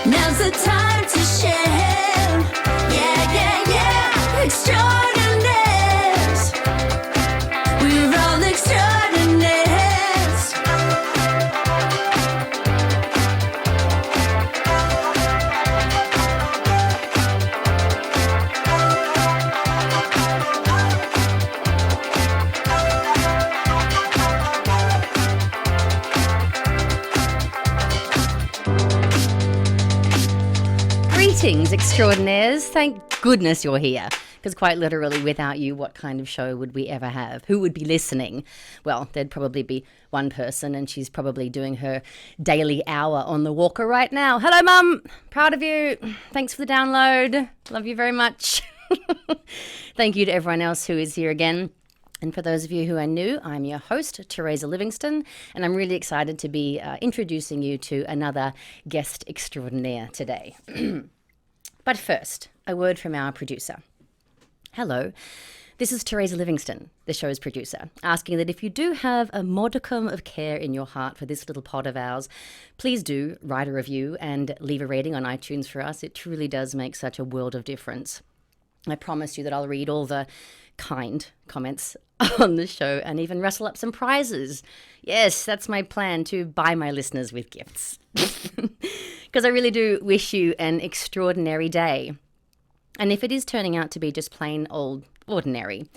Now's the time to share. Yeah, yeah, yeah. Extraordinaires. We're all extraordinaires. Greetings, extraordinaires. Thank goodness you're here. Because quite literally, without you, what kind of show would we ever have? Who would be listening? Well, there'd probably be one person, and she's probably doing her daily hour on the walker right now. Hello, Mum. Proud of you. Thanks for the download. Love you very much. Thank you to everyone else who is here again. And for those of you who are new, I'm your host, Terasa Livingstone, and I'm really excited to be introducing you to another guest extraordinaire today. But first, a word from our producer. Hello, this is Terasa Livingstone, the show's producer, asking that if you do have a modicum of care in your heart for this little pod of ours, please do write a review and leave a rating on iTunes for us. It truly does make such a world of difference. I promise you that I'll read all the kind comments on the show and even rustle up some prizes. Yes, that's my plan, to buy my listeners with gifts. Because I really do wish you an extraordinary day. And if it is turning out to be just plain old ordinary,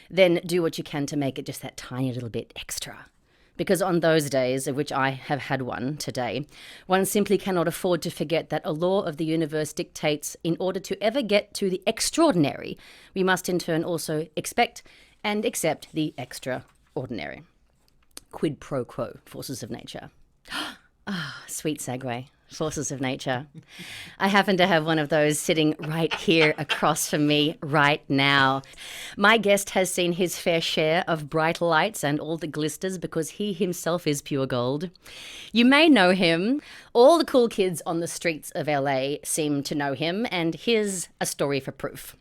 then do what you can to make it just that tiny little bit extra. Because on those days, of which I have had one today, one simply cannot afford to forget that a law of the universe dictates in order to ever get to the extraordinary, we must in turn also expect and accept the extraordinary. Quid pro quo, forces of nature. Ah, sweet segue. Forces of nature. I happen to have one of those sitting right here across from me right now. My guest has seen his fair share of bright lights and all the glisters because he himself is pure gold. You may know him. All the cool kids on the streets of LA seem to know him, and here's a story for proof.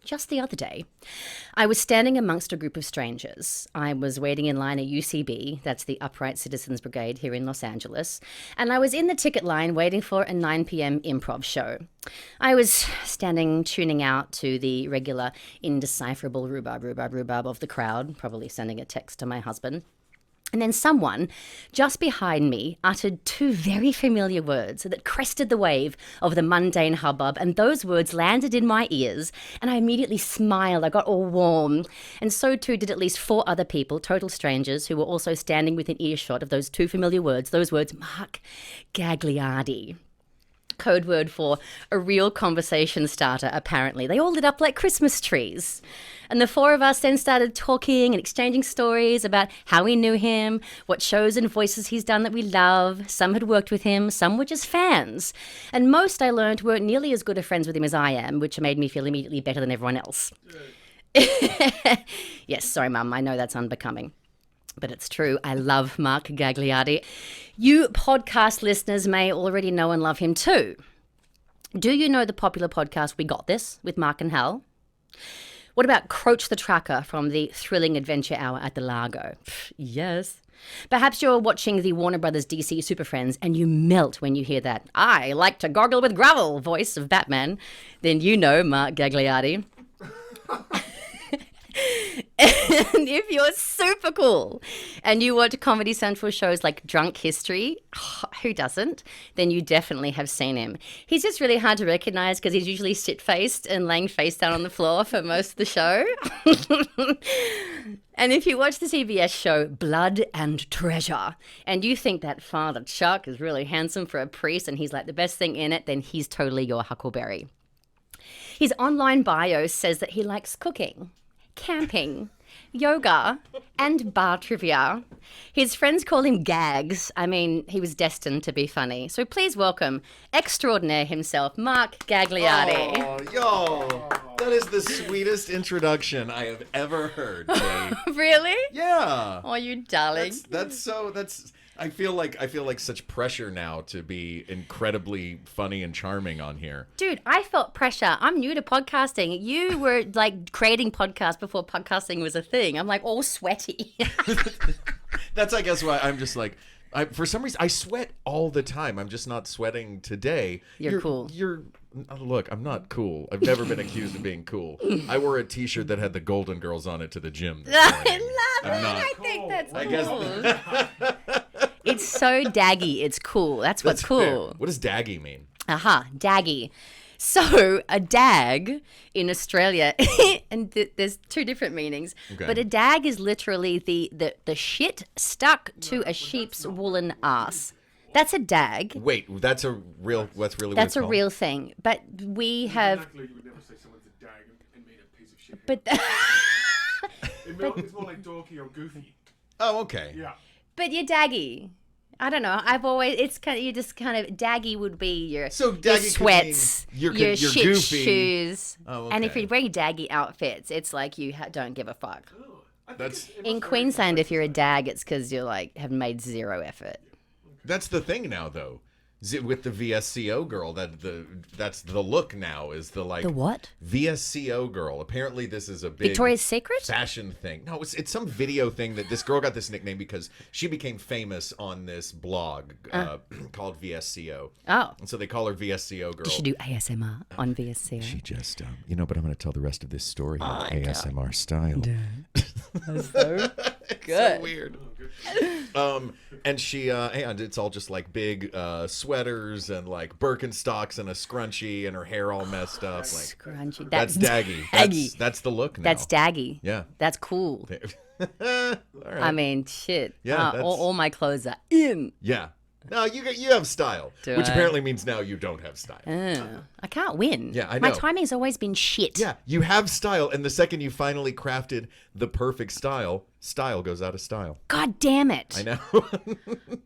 Just the other day, I was standing amongst a group of strangers. I was waiting in line at UCB, that's the Upright Citizens Brigade here in Los Angeles, and I was in the ticket line waiting for a 9 p.m. improv show. I was standing tuning out to the regular indecipherable rhubarb of the crowd, probably sending a text to my husband. And then someone just behind me uttered two very familiar words that crested the wave of the mundane hubbub, and those words landed in my ears, and I immediately smiled. I got all warm. And so too did at least 4 other people, total strangers, who were also standing within earshot of those two familiar words, those words, Mark Gagliardi. Code word for a real conversation starter, apparently. They all lit up like Christmas trees. And the 4 of us then started talking and exchanging stories about how we knew him, what shows and voices he's done that we love. Some had worked with him, some were just fans. And most, I learned, weren't nearly as good of friends with him as I am, which made me feel immediately better than everyone else. Yes, sorry, Mum, I know that's unbecoming. But it's true. I love Mark Gagliardi. You podcast listeners may already know and love him too. Do you know the popular podcast We Got This with Mark and Hal? What about Croach the Tracker from the thrilling adventure hour at the Largo? Yes. Perhaps you're watching the Warner Brothers DC Super Friends and you melt when you hear that "I like to gargle with gravel" voice of Batman. Then you know Mark Gagliardi. And if you're super cool and you watch Comedy Central shows like Drunk History, who doesn't, then you definitely have seen him. He's just really hard to recognize because he's usually shit-faced and laying face down on the floor for most of the show. And if you watch the CBS show Blood and Treasure and you think that Father Chuck is really handsome for a priest and he's like the best thing in it, then he's totally your Huckleberry. His online bio says that he likes cooking, camping, yoga, and bar trivia. His friends call him Gags. I mean, he was destined to be funny. So please welcome extraordinaire himself, Mark Gagliardi. Oh, yo, that is the sweetest introduction I have ever heard, Jay. Really? Yeah. Oh, you darling. I feel like such pressure now to be incredibly funny and charming on here. Dude, I felt pressure. I'm new to podcasting. You were like creating podcasts before podcasting was a thing. I'm like all sweaty. That's, I guess, why I'm just like, For some reason, I sweat all the time. I'm just not sweating today. You're cool. Look, I'm not cool. I've never been accused of being cool. I wore a T-shirt that had the Golden Girls on it to the gym this morning. I love it. I think that's cool. It's so daggy. It's cool. That's what's cool. Fair. What does daggy mean? Aha, daggy. So a dag in Australia, and there's two different meanings, but a dag is literally the shit stuck to a sheep's woolen ass. That's a dag. Wait, that's a real. That's really. That's what a real thing. But we have. Exactly, you would never say someone's a dag and mean a piece of shit. But It's more like dorky or goofy. Oh, okay. Yeah. but you're daggy. I don't know. I've always you just kind of daggy would be your So your daggy sweats, could mean your you're shit goofy. shoes, Oh, and if okay. you're wearing daggy outfits, it's like you don't give a fuck. That's In Queensland, if you're a dag, it's because you have made zero effort. That's the thing now, though. With the VSCO girl, that's the look now. Is the The what? VSCO girl? Apparently, this is a big Victoria's Secret? fashion thing. No, it's some video thing that this girl got this nickname because she became famous on this blog called VSCO. Oh, And so they call her VSCO girl. you should do ASMR on VSCO. She just, but I'm going to tell the rest of this story in ASMR style. So So weird. And she, and it's all just like big sweaters and like Birkenstocks and a scrunchie and her hair all messed up. Like Scrunchy. that's daggy. Daggy. That's the look now. That's daggy. Yeah. That's cool. All right. I mean, shit. Yeah, that's- all my clothes are in. Yeah. No, you have style, Do which I? apparently means now you don't have style. I can't win. Yeah, I My know. timing's always been shit. Yeah, you have style, and the second you finally crafted the perfect style goes out of style. God damn it. I know.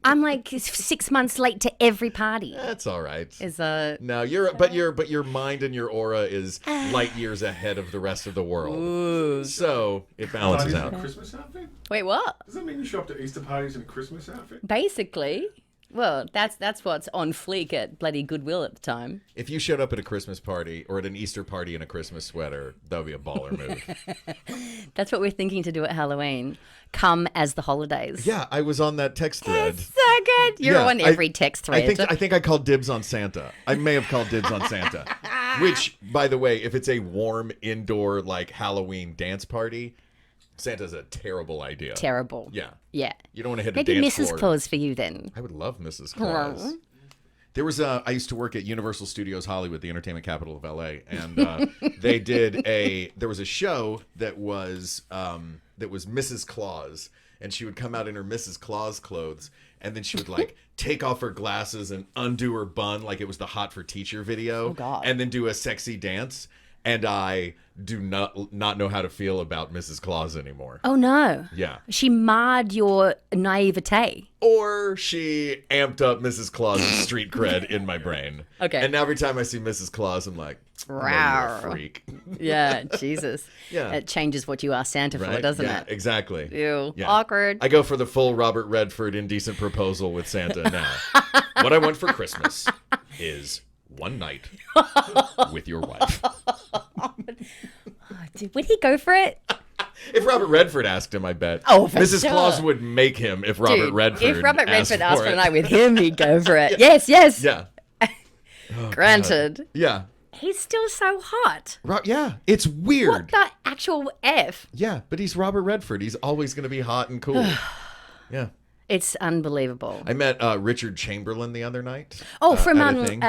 I'm like 6 months late to every party. That's all right. Is No, but your mind and your aura is light years ahead of the rest of the world. So it balances Parties in a out. Christmas outfit? Wait, what? Does that mean you show up to Easter parties in a Christmas outfit? Basically. Well, that's what's on fleek at bloody Goodwill at the time. If you showed up at a Christmas party or at an Easter party in a Christmas sweater, that would be a baller move. That's what we're thinking to do at Halloween. Come as the holidays. Yeah, I was on that text thread. It's so good. You're Yeah, on every text thread. I think I called dibs on Santa. I may have called dibs on Santa. Which, by the way, if it's a warm indoor like Halloween dance party, Santa's a terrible idea. Terrible. Yeah. Yeah. You don't want to hit Maybe a dance Mrs. floor. Claus for you then. I would love Mrs. Claus. There was I used to work at Universal Studios Hollywood, the entertainment capital of LA, and there was a show that was Mrs. Claus, and she would come out in her Mrs. Claus clothes, and then she would like take off her glasses and undo her bun like it was the Hot for Teacher video, God. and then do a sexy dance. And I do not know how to feel about Mrs. Claus anymore. Oh no. Yeah. She marred your naivete. Or she amped up Mrs. Claus's street cred in my brain. Okay. And now every time I see Mrs. Claus, I'm like, oh, you're a Rawr. freak. Yeah, Jesus. Yeah. It changes what you ask Santa for, Right? doesn't Yeah, it? exactly. Ew. Yeah. Awkward. I go for the full Robert Redford indecent proposal with Santa now. What I want for Christmas is one night with your wife. Would he go for it? If Robert Redford asked him, I bet. Oh, for Mrs. sure. Claus would make him if Robert Dude, Redford if Robert Redford asked for a it. night with him, he'd go for it. Yes, yes. Yeah. Granted. Yeah. He's still so hot. Yeah. It's weird. What the actual F? Yeah, but he's Robert Redford. He's always going to be hot and cool. Yeah. It's unbelievable. I met Richard Chamberlain the other night. Oh, from at a thing,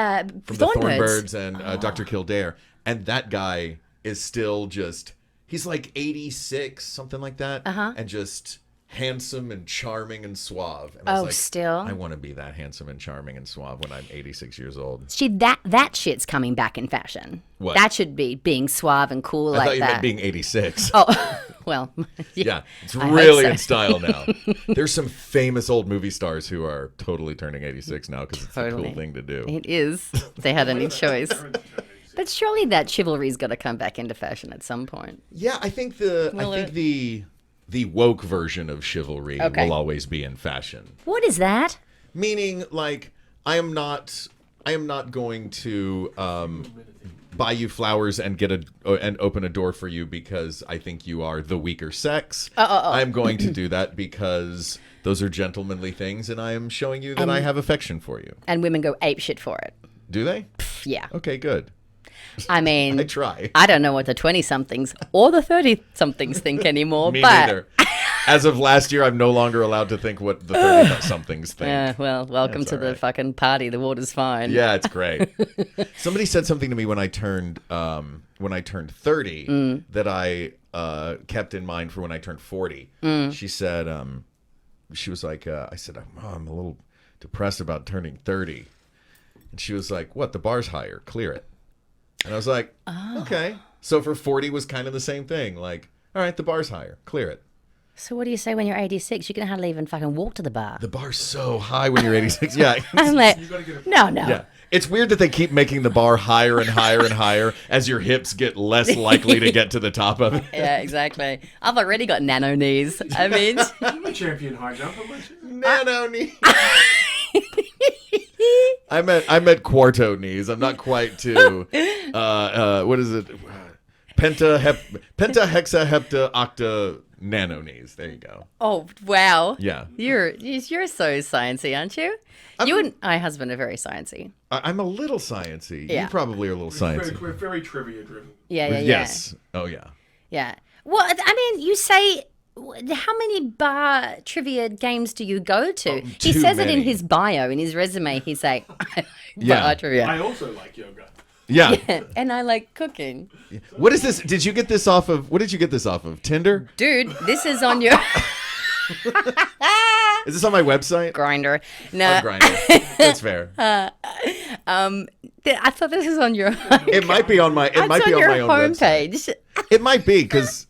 from the Thornbirds. Thornbirds and Dr. Kildare. And that guy is still just, he's like 86, something like that. And just handsome and charming and suave. And I was Oh, like, still? I want to be that handsome and charming and suave when I'm 86 years old. See, that shit's coming back in fashion. What? That should be being suave and cool I like thought you that. meant being 86. Oh, well. Yeah, it's I hope really so. in style now. There's some famous old movie stars who are totally turning 86 now because it's a Totally. cool thing to do. It is. If they had any choice. But surely that chivalry's got to come back into fashion at some point. Yeah, I think the woke version of chivalry Okay. will always be in fashion. What is that? Meaning, like, I am not going to buy you flowers and and open a door for you because I think you are the weaker sex. I'm going to do that because those are gentlemanly things, and I am showing you that I have affection for you. And women go apeshit for it. Do they? Yeah. Okay, good. I mean, I try. I don't know what the 20-somethings or the 30-somethings think anymore. Me but neither. As of last year, I'm no longer allowed to think what the 30-somethings think. well, welcome That's to all the right. fucking party. The water's fine. Yeah, it's great. Somebody said something to me when I turned 30 that I kept in mind for when I turned 40. She said, she was like, I said, I'm a little depressed about turning 30. And she was like, what? The bar's higher. Clear it. And I was like, okay. So for 40 was kind of the same thing. Like, all right, the bar's higher. Clear it. So what do you say when you're 86? You can hardly even fucking walk to the bar. The bar's so high when you're 86. Yeah. I'm like, no. Yeah. It's weird that they keep making the bar higher and higher and higher as your hips get less likely to get to the top of it. Yeah, exactly. I've already got nano knees. I mean, I'm a champion high jumper, aren't you? Nano knee. I'm at quarto knees. I'm not quite to what is it? Penta hexa hepta octa nano knees. There you go. oh wow. Yeah. You're so sciencey, aren't you? You and my husband are very sciencey. I'm a little sciencey. Yeah. You probably are a little sciencey. We're very trivia driven. Yeah. Yes. Oh yeah. Yeah. Well, I mean, you say, how many bar trivia games do you go to? He too says it in many. his bio, in his resume. He's like, I like Yeah. bar trivia. I also like yoga. Yeah. And I like cooking. What is this? Did you get this off of? What did you get this off of? Tinder? Dude, this is on your Is this on my website? grinder. No, On Grindr. That's fair. I thought this was on your. It might be on my. It might it's be on on your my own website. homepage. It might be because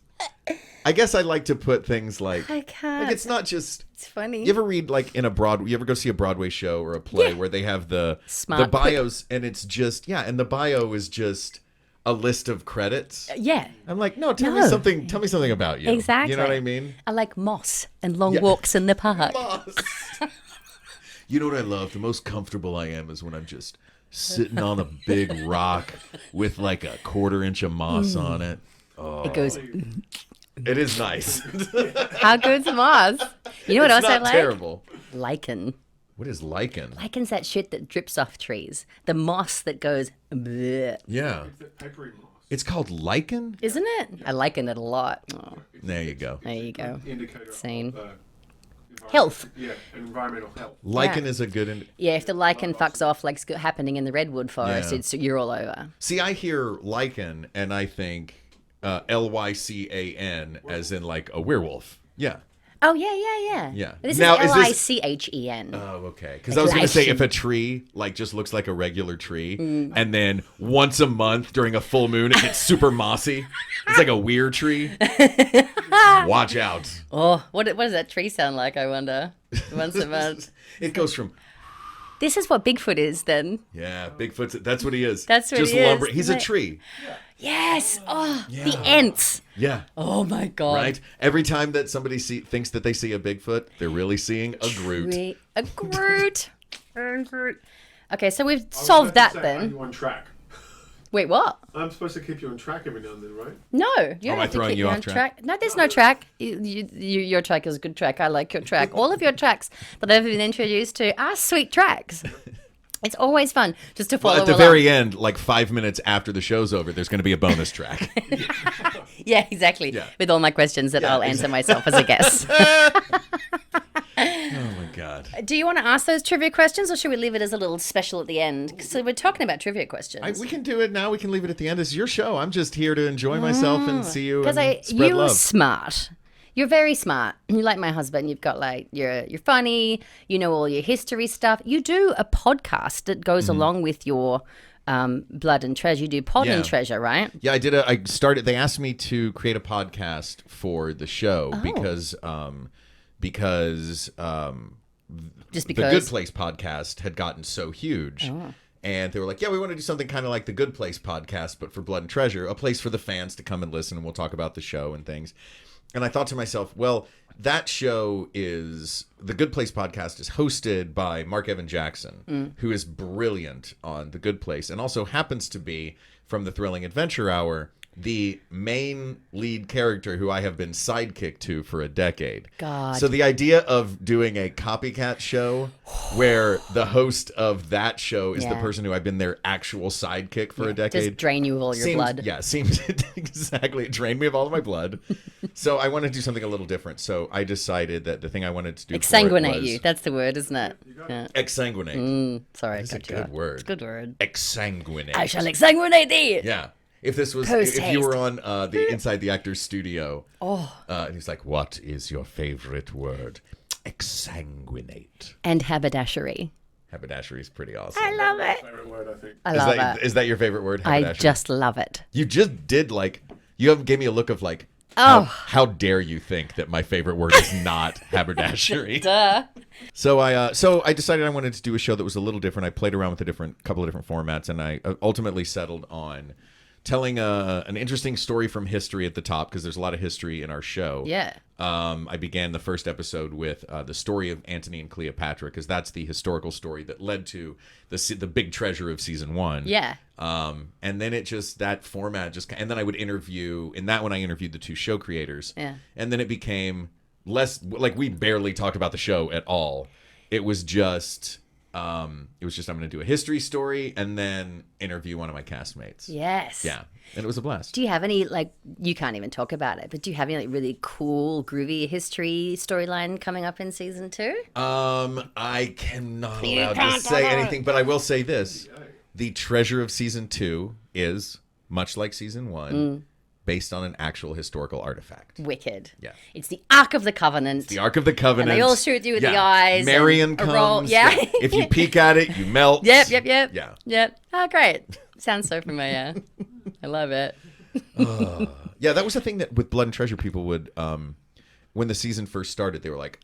I guess I like to put things like. I can't. Like it's not just. It's funny. You ever read like in a you ever go see a Broadway show or a play Yeah. where they have the Smart bios and it's just and the bio is just a list of credits. Yeah. I'm like, no, tell me No. something. Tell me something about you. Exactly. You know what I mean? I like moss and long Yeah. walks in the park. Moss. You know what I love? The most comfortable I am is when I'm just sitting on a big rock with like a 1/4 inch of moss on it. Oh, It goes, it is nice. how good's moss? You know what It's else I not like? terrible. Lichen. What is lichen? Liken's that shit that drips off trees. The moss that goes, bleh. Yeah. Peppery moss. It's called lichen? Isn't it? I liken it a lot. Oh, There you go. there you go. Indicator Sane. of Health. Yeah, environmental health. Lichen Yeah. is a good. Yeah, if the lichen fucks off like it's happening in the redwood forest, Yeah. you're all over. See, I hear lichen and I think Lycan as in like a werewolf. Yeah. Oh yeah. Yeah. This Now, is is this- Lychen. Oh, okay. Because I was going to say Lichen. if a tree like just looks like a regular tree, and then once a month during a full moon it gets super mossy, it's like a weird tree. Watch out. Oh, what does that tree sound like? I wonder. Once a month. It goes from This is what Bigfoot is then. Bigfoot's. That's what he is. That's what just he is. lumber. He's a Like- tree. Yes. Oh, the ants. Yeah. Oh my god. Right. Every time that somebody thinks that they see a Bigfoot, they're really seeing a Groot. A Groot. A Groot. Okay, so we've I was solved about that to say, Are then. you on track? Wait, what? I'm supposed to keep you on track every now and then, right? No, you Am don't I have to throwing keep you me off on track? No, there's no track. Your track is a good track. I like your track. All of your tracks that I've been introduced to are sweet tracks. It's always fun just to follow Well, at the along. very end, like 5 minutes after the show's over, there's going to be a bonus track. Yeah, exactly. Yeah. With all my questions that Yeah, I'll answer myself as a guest. Oh my god. Do you want to ask those trivia questions, or should we leave it as a little special at the end? So we're talking about trivia questions. We can do it now. We can leave it at the end. It's your show. I'm just here to enjoy myself and see you and Because spread you're love. smart. You're very smart. You like my husband. You've got like you're funny. You know all your history stuff. You do a podcast that goes Mm-hmm. along with your Blood and Treasure. You do Pod Yeah. and Treasure, right? Yeah, I did. I started. They asked me to create a podcast for the show because Just the because. Good Place podcast had gotten so huge. Oh. And they were like, yeah, we want to do something kind of like the Good Place podcast, but for Blood and Treasure, a place for the fans to come and listen, and we'll talk about the show and things. And I thought to myself, well, that show is the Good Place podcast is hosted by Mark Evan Jackson, who is brilliant on The Good Place and also happens to be from the Thrilling Adventure Hour, the main lead character who I have been sidekick to for a decade. God. So the idea of doing a copycat show where the host of that show is the Yeah. person who I've been their actual sidekick for a decade. Just drain you of all your blood. Yeah, seems exactly. It drained me of all of my blood. So I wanted to do something a little different. So I decided that the thing I wanted to do Exsanguinate was you. That's the word, isn't it? Yeah. exsanguinate. Sorry, I That's a cut you good off. word. It's a good word. Exsanguinate. I shall exsanguinate thee. Yeah. If this was, Post if you were haste. on the Inside the Actors studio, and he's like, "What is your favorite word?" Exsanguinate. And haberdashery. Haberdashery is pretty awesome. I love it. Favorite word, I think. I love it. Is that your favorite word? I Haberdashery? just love it. You just did gave me a look of like, Oh. how dare you think that my favorite word is not haberdashery? Duh. So I decided I wanted to do a show that was a little different. I played around with a couple of different formats, and I ultimately settled on telling an interesting story from history at the top because there's a lot of history in our show. Yeah. I began the first episode with the story of Antony and Cleopatra because that's the historical story that led to the big treasure of season 1. Yeah. And then that format and then I would interview, in that one I interviewed the 2 show creators. Yeah. And then it became less, like we barely talked about the show at all. It was just I'm going to do a history story and then interview one of my castmates. Yes. Yeah. And it was a blast. Do you have any, you can't even talk about it, but do you have any really cool, groovy history storyline coming up in season 2? I cannot allowed to say anything, but I will say this. The treasure of season 2 is, much like season 1, based on an actual historical artifact. Wicked. Yeah. It's the Ark of the Covenant. The Ark of the Covenant. And they all shoot you with the eyes. Marion and a comes. roll. Yeah. If you peek at it, you melt. Yep. Yeah. Yep. Oh, great. Sounds so familiar. I love it. Yeah, that was the thing that with Blood and Treasure people would, when the season first started, they were like,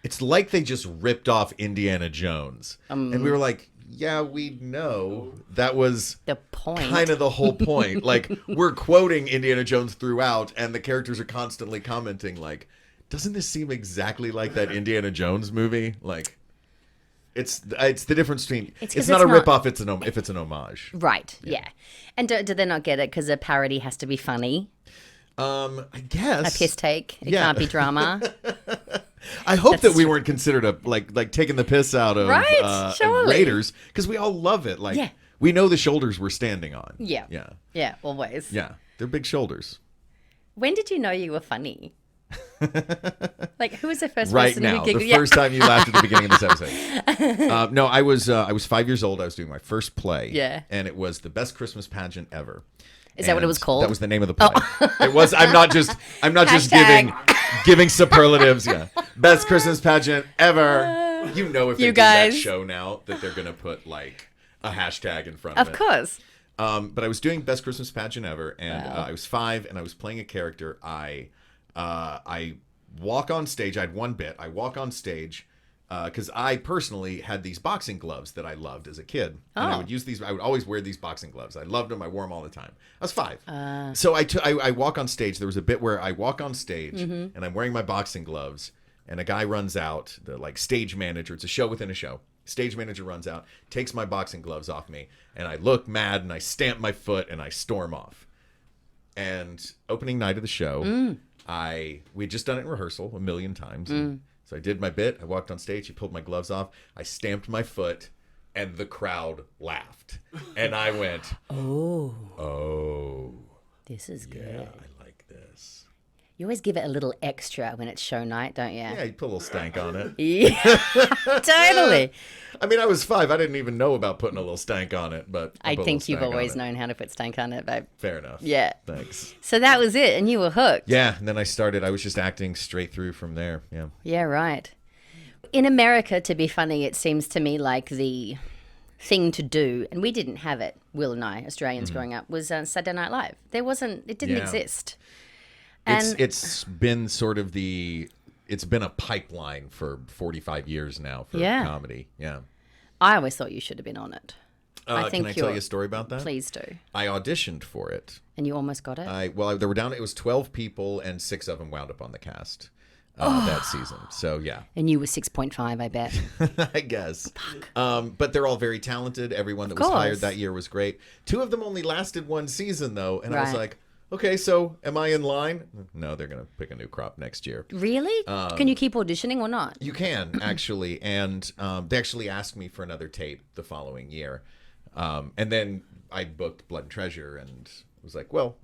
it's like they just ripped off Indiana Jones. And we were like, yeah, we know that was The point. kind of the whole point. Like, we're quoting Indiana Jones throughout, and the characters are constantly commenting, like, doesn't this seem exactly like that Indiana Jones movie? Like, it's the difference between It's it's 'cause not it's a not- ripoff, it's an homage. Right. Yeah. And do they not get it because a parody has to be funny? I guess A piss take. It Yeah. can't be drama. I hope That's that we true. weren't considered like taking the piss out of Right, surely. Raiders because we all love it. Like Yeah. we know the shoulders we're standing on. Yeah. Yeah. Yeah, always. Yeah. They're big shoulders. When did you know you were funny? Who was the first Right person now, who the giggled? first time you laughed at the beginning of this episode. No, I was 5 years old. I was doing my first play. Yeah. And it was the best Christmas pageant ever. Is that what it was called? That was the name of the play. It was. I'm not just Hashtag. giving superlatives. Yeah. Best Christmas pageant ever. You know, if they You do that guys. show now, that they're gonna put like a hashtag in front of it. Of course. But I was doing best Christmas pageant ever, and Wow. I was 5, and I was playing a character. I walk on stage. I had one bit. I walk on stage because I personally had these boxing gloves that I loved as a kid, and I Oh. would use these. I would always wear these boxing gloves. I loved them. I wore them all the time. I was 5, so I walk on stage. There was a bit where I walk on stage, and I'm wearing my boxing gloves, and a guy runs out. The stage manager. It's a show within a show. Stage manager runs out, takes my boxing gloves off me, and I look mad, and I stamp my foot, and I storm off. And opening night of the show, we'd just done it in rehearsal a million times. So I did my bit. I walked on stage. He pulled my gloves off. I stamped my foot, and the crowd laughed. And I went, oh, This is good. yeah, I like this. You always give it a little extra when it's show night, don't you? Yeah, you put a little stank on it. Yeah. Totally. I mean, I was 5. I didn't even know about putting a little stank on it, but I put a think little you've stank on always it. known how to put stank on it, babe. Fair enough. Yeah. Thanks. So that was it, and you were hooked. Yeah, and then I was just acting straight through from there. Yeah. Yeah, right. In America, to be funny, it seems to me like the thing to do, and we didn't have it, Will and I, Australians growing up, was Saturday Night Live. It didn't Yeah. exist. And It's been sort of it's been a pipeline for 45 years now for Yeah. comedy. Yeah. I always thought you should have been on it. I think can I tell you a story about that? Please do. I auditioned for it. And you almost got it? They were down. It was 12 people, and 6 of them wound up on the cast that season. So yeah. And you were 6.5, I bet. I guess. But they're all very talented. Everyone that was hired that year was great. 2 of them only lasted 1 season, though. And I was like, okay, so am I in line? No, they're going to pick a new crop next year. Really? Can you keep auditioning or not? You can, actually. And they actually asked me for another tape the following year. And then I booked Blood and Treasure and was like, well,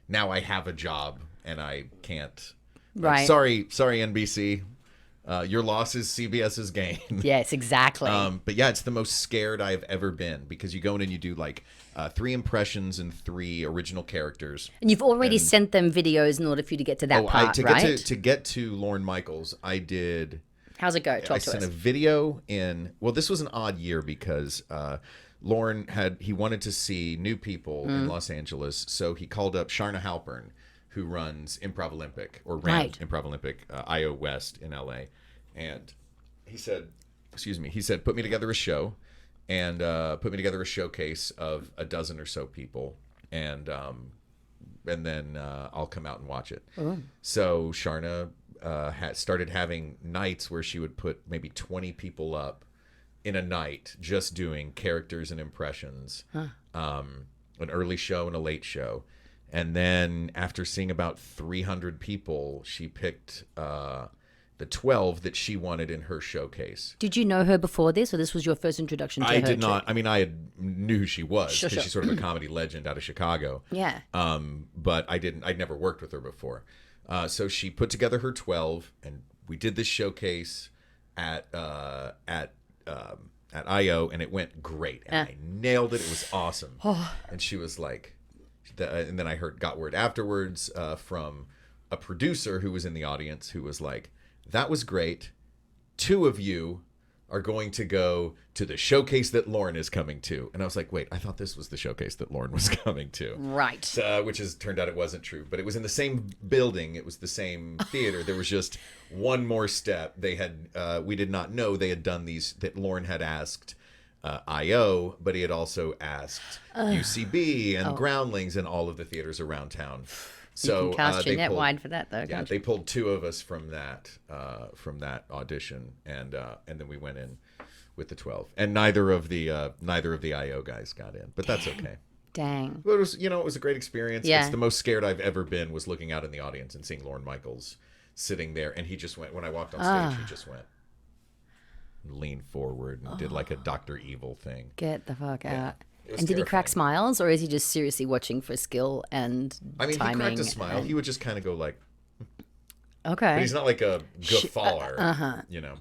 now I have a job and I can't. Right. Sorry, NBC. Your loss is CBS's gain. Yes, exactly. But yeah, it's the most scared I've ever been because you go in and you do like 3 impressions and 3 original characters. And you've already sent them videos in order for you to get to that part, right? To get to Lorne Michaels, I did. How's it go? Talk to us. I sent a video in. Well, this was an odd year because Lorne he wanted to see new people in Los Angeles, so he called up Sharna Halpern, who runs Improv Olympic or ran Improv Olympic IO West in LA, and he said, put me together a show, and put me together a showcase of a dozen or so people, and then I'll come out and watch it. Oh. So Sharna started having nights where she would put maybe 20 people up in a night just doing characters and impressions, an early show and a late show. And then after seeing about 300 people, she picked the 12 that she wanted in her showcase. Did you know her before this, or this was your first introduction to her? I did not. I mean, knew who she was because Sure. she's sort of a comedy legend out of Chicago. Yeah. But I'd never worked with her before. So she put together her 12, and we did this showcase at IO, and it went great. And I nailed it. It was awesome. And she was like, and then I got word afterwards from a producer who was in the audience who was like, that was great. 2 of you are going to go to the showcase that Lorne is coming to. And I was like, wait, I thought this was the showcase that Lorne was coming to. Right. Which turned out it wasn't true. But it was in the same building. It was the same theater. There was just one more step. We did not know they had done these, that Lorne had asked IO, but he had also asked UCB and Groundlings and all of the theaters around town. So you can cast your net wide for that, though. Yeah, they pulled 2 of us from that audition, and then we went in with the 12, and neither of the IO guys got in, but that's okay. Dang. But it was, it was a great experience. Yeah. It's the most scared I've ever been was looking out in the audience and seeing Lorne Michaels sitting there, and he just went when I walked on stage. He just went, leaned forward and did like a Dr. Evil thing. Get the fuck out. was And did he crack terrifying. smiles, or is he just seriously watching for skill and I mean, timing? he cracked a smile. and- He would just kind of go like, Okay. but he's not like a guffawer, uh-huh. you know.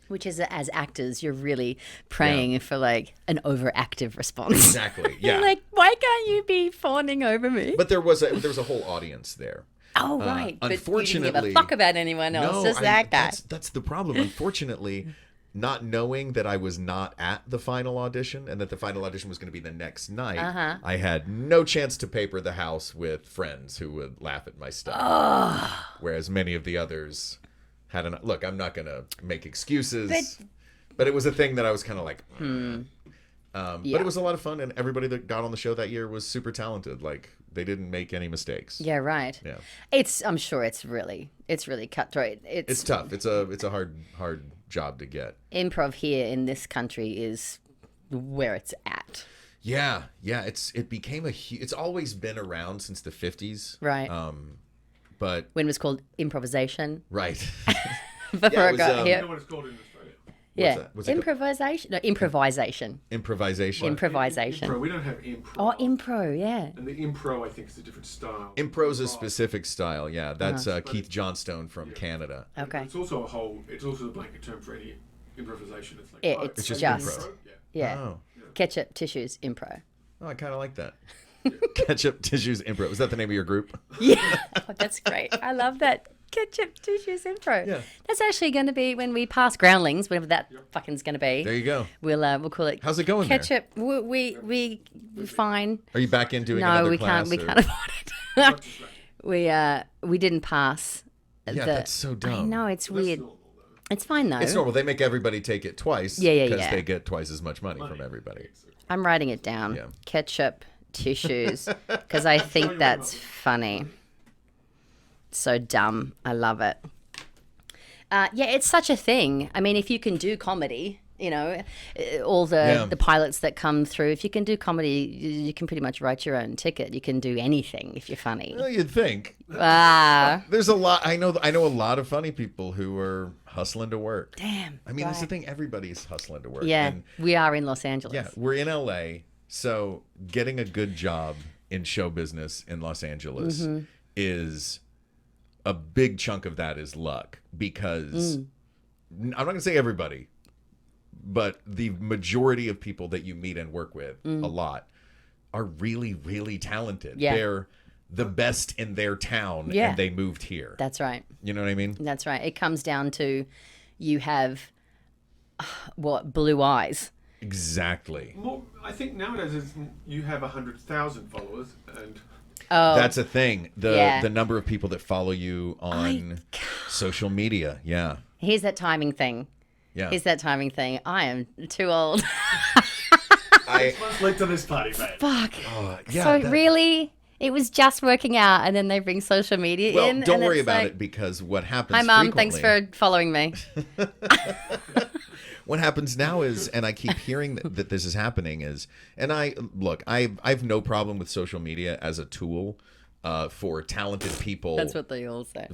Which is, as actors, you're really praying for like an overactive response. Exactly. Yeah. You're like, why can't you be fawning over me? But there was a whole audience there. Oh, right. But you didn't give unfortunately- a fuck about anyone else. Just that guy. That's the problem. Unfortunately, not knowing that I was not at the final audition and that the final audition was going to be the next night, I had no chance to paper the house with friends who would laugh at my stuff. Whereas many of the others had an look. I'm not going to make excuses, but it was a thing that I was kind of like. But it was a lot of fun, and everybody that got on the show that year was super talented. Like, they didn't make any mistakes. Yeah, right. Yeah. I'm sure it's really cutthroat. It's tough. It's a hard job to get. Improv here in this country is where it's at. Yeah. It became it's always been around since the 50s. Right. But When it was called improvisation. right. Before Yeah, it I was, got You here. know what it's called in Australia? Yeah. that? What's it called? Improvisation. No, improvisation. Improvisation. Improvisation. Impro. We don't have impro. Oh, impro, yeah. And the impro, I think, is a different style. Impro's a specific style. Yeah, that's Uh-huh. Keith Johnstone from Canada. Okay. It's also a blanket term for any improvisation. It's like, Yeah, oh, it's just just. impro. Yeah. Yeah. Oh. Ketchup, tissues, impro. Oh, I kind of like that. Ketchup Tissues Impro. Was that the name of your group? Yeah. Oh, that's great. I love that. Ketchup, tissues, impro. Yeah. That's actually going to be when we pass Groundlings, whatever that fucking's going to be. There you go. We'll call it. How's it going there? Ketchup. We fine. Are you back in doing No, another we class? can't. We or- can't afford it. We didn't pass. Yeah, that's so dumb. I know it's weird. It's fine though. It's normal. They make everybody take it twice. Yeah. Because they get twice as much money from everybody. I'm writing it down. Yeah. Ketchup tissues, because I think that's funny. So dumb. I love it. Yeah, it's such a thing. I mean, if you can do comedy, you know, all the pilots that come through, if you can do comedy, you can pretty much write your own ticket. You can do anything if you're funny. Well, you'd think. Ah, There's a lot. I know a lot of funny people who are hustling to work. damn. I mean, that's the right. thing. Everybody's hustling to work. Yeah, And we are in Los Angeles. yeah, we're in LA, so getting a good job in show business in Los Angeles is a big chunk of that is luck, because I'm not going to say everybody, but the majority of people that you meet and work with a lot are really, really talented. Yeah. They're the best in their town, Yeah. and they moved here. That's right. You know what I mean? That's right. It comes down to you have, blue eyes. Exactly. More, I think nowadays you have 100,000 followers, and Oh, That's a thing. Yeah. The number of people that follow you on social media. Yeah. here's that timing thing. Yeah. Here's that timing thing. I am too old. let's late to this party, mate. Fuck. Yeah, So that- really, it was just working out, and then they bring social media Well, in. don't and worry it's about like, it, because what happens Hi, Mum. Thanks frequently- for following me. What happens now is, and I keep hearing that this is happening, is, and I've no problem with social media as a tool for talented people. That's what they all say.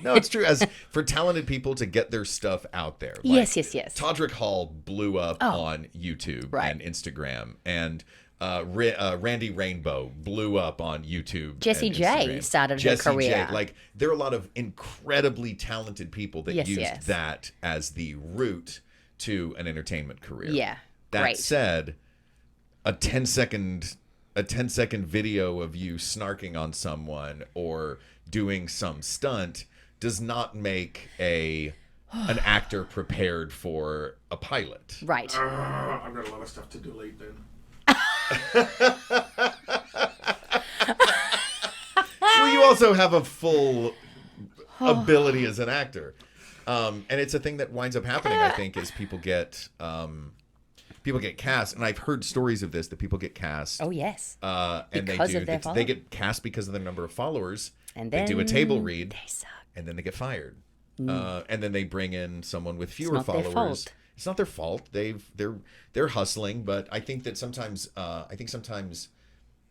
No, it's true. As for talented people to get their stuff out there. Yes. Todrick Hall blew up on YouTube Right. and Instagram, and Randy Rainbow blew up on YouTube. Jessie and J Instagram. started her Jessie career. J. Like, there are a lot of incredibly talented people that Yes, used yes. that as the route to an entertainment career. Yeah, That great. said, a 10-second video of you snarking on someone or doing some stunt does not make an actor prepared for a pilot. Right. I've got a lot of stuff to delete then. Well, you also have a full ability as an actor, and it's a thing that winds up happening. I think is people get cast, and I've heard stories of this, that people get cast. Oh yes. And Because of their they get cast because of their number of followers. And they do a then table read, They suck. and then they get fired. And then they bring in someone with fewer not their followers. fault. It's not their fault. They're hustling, but I think that sometimes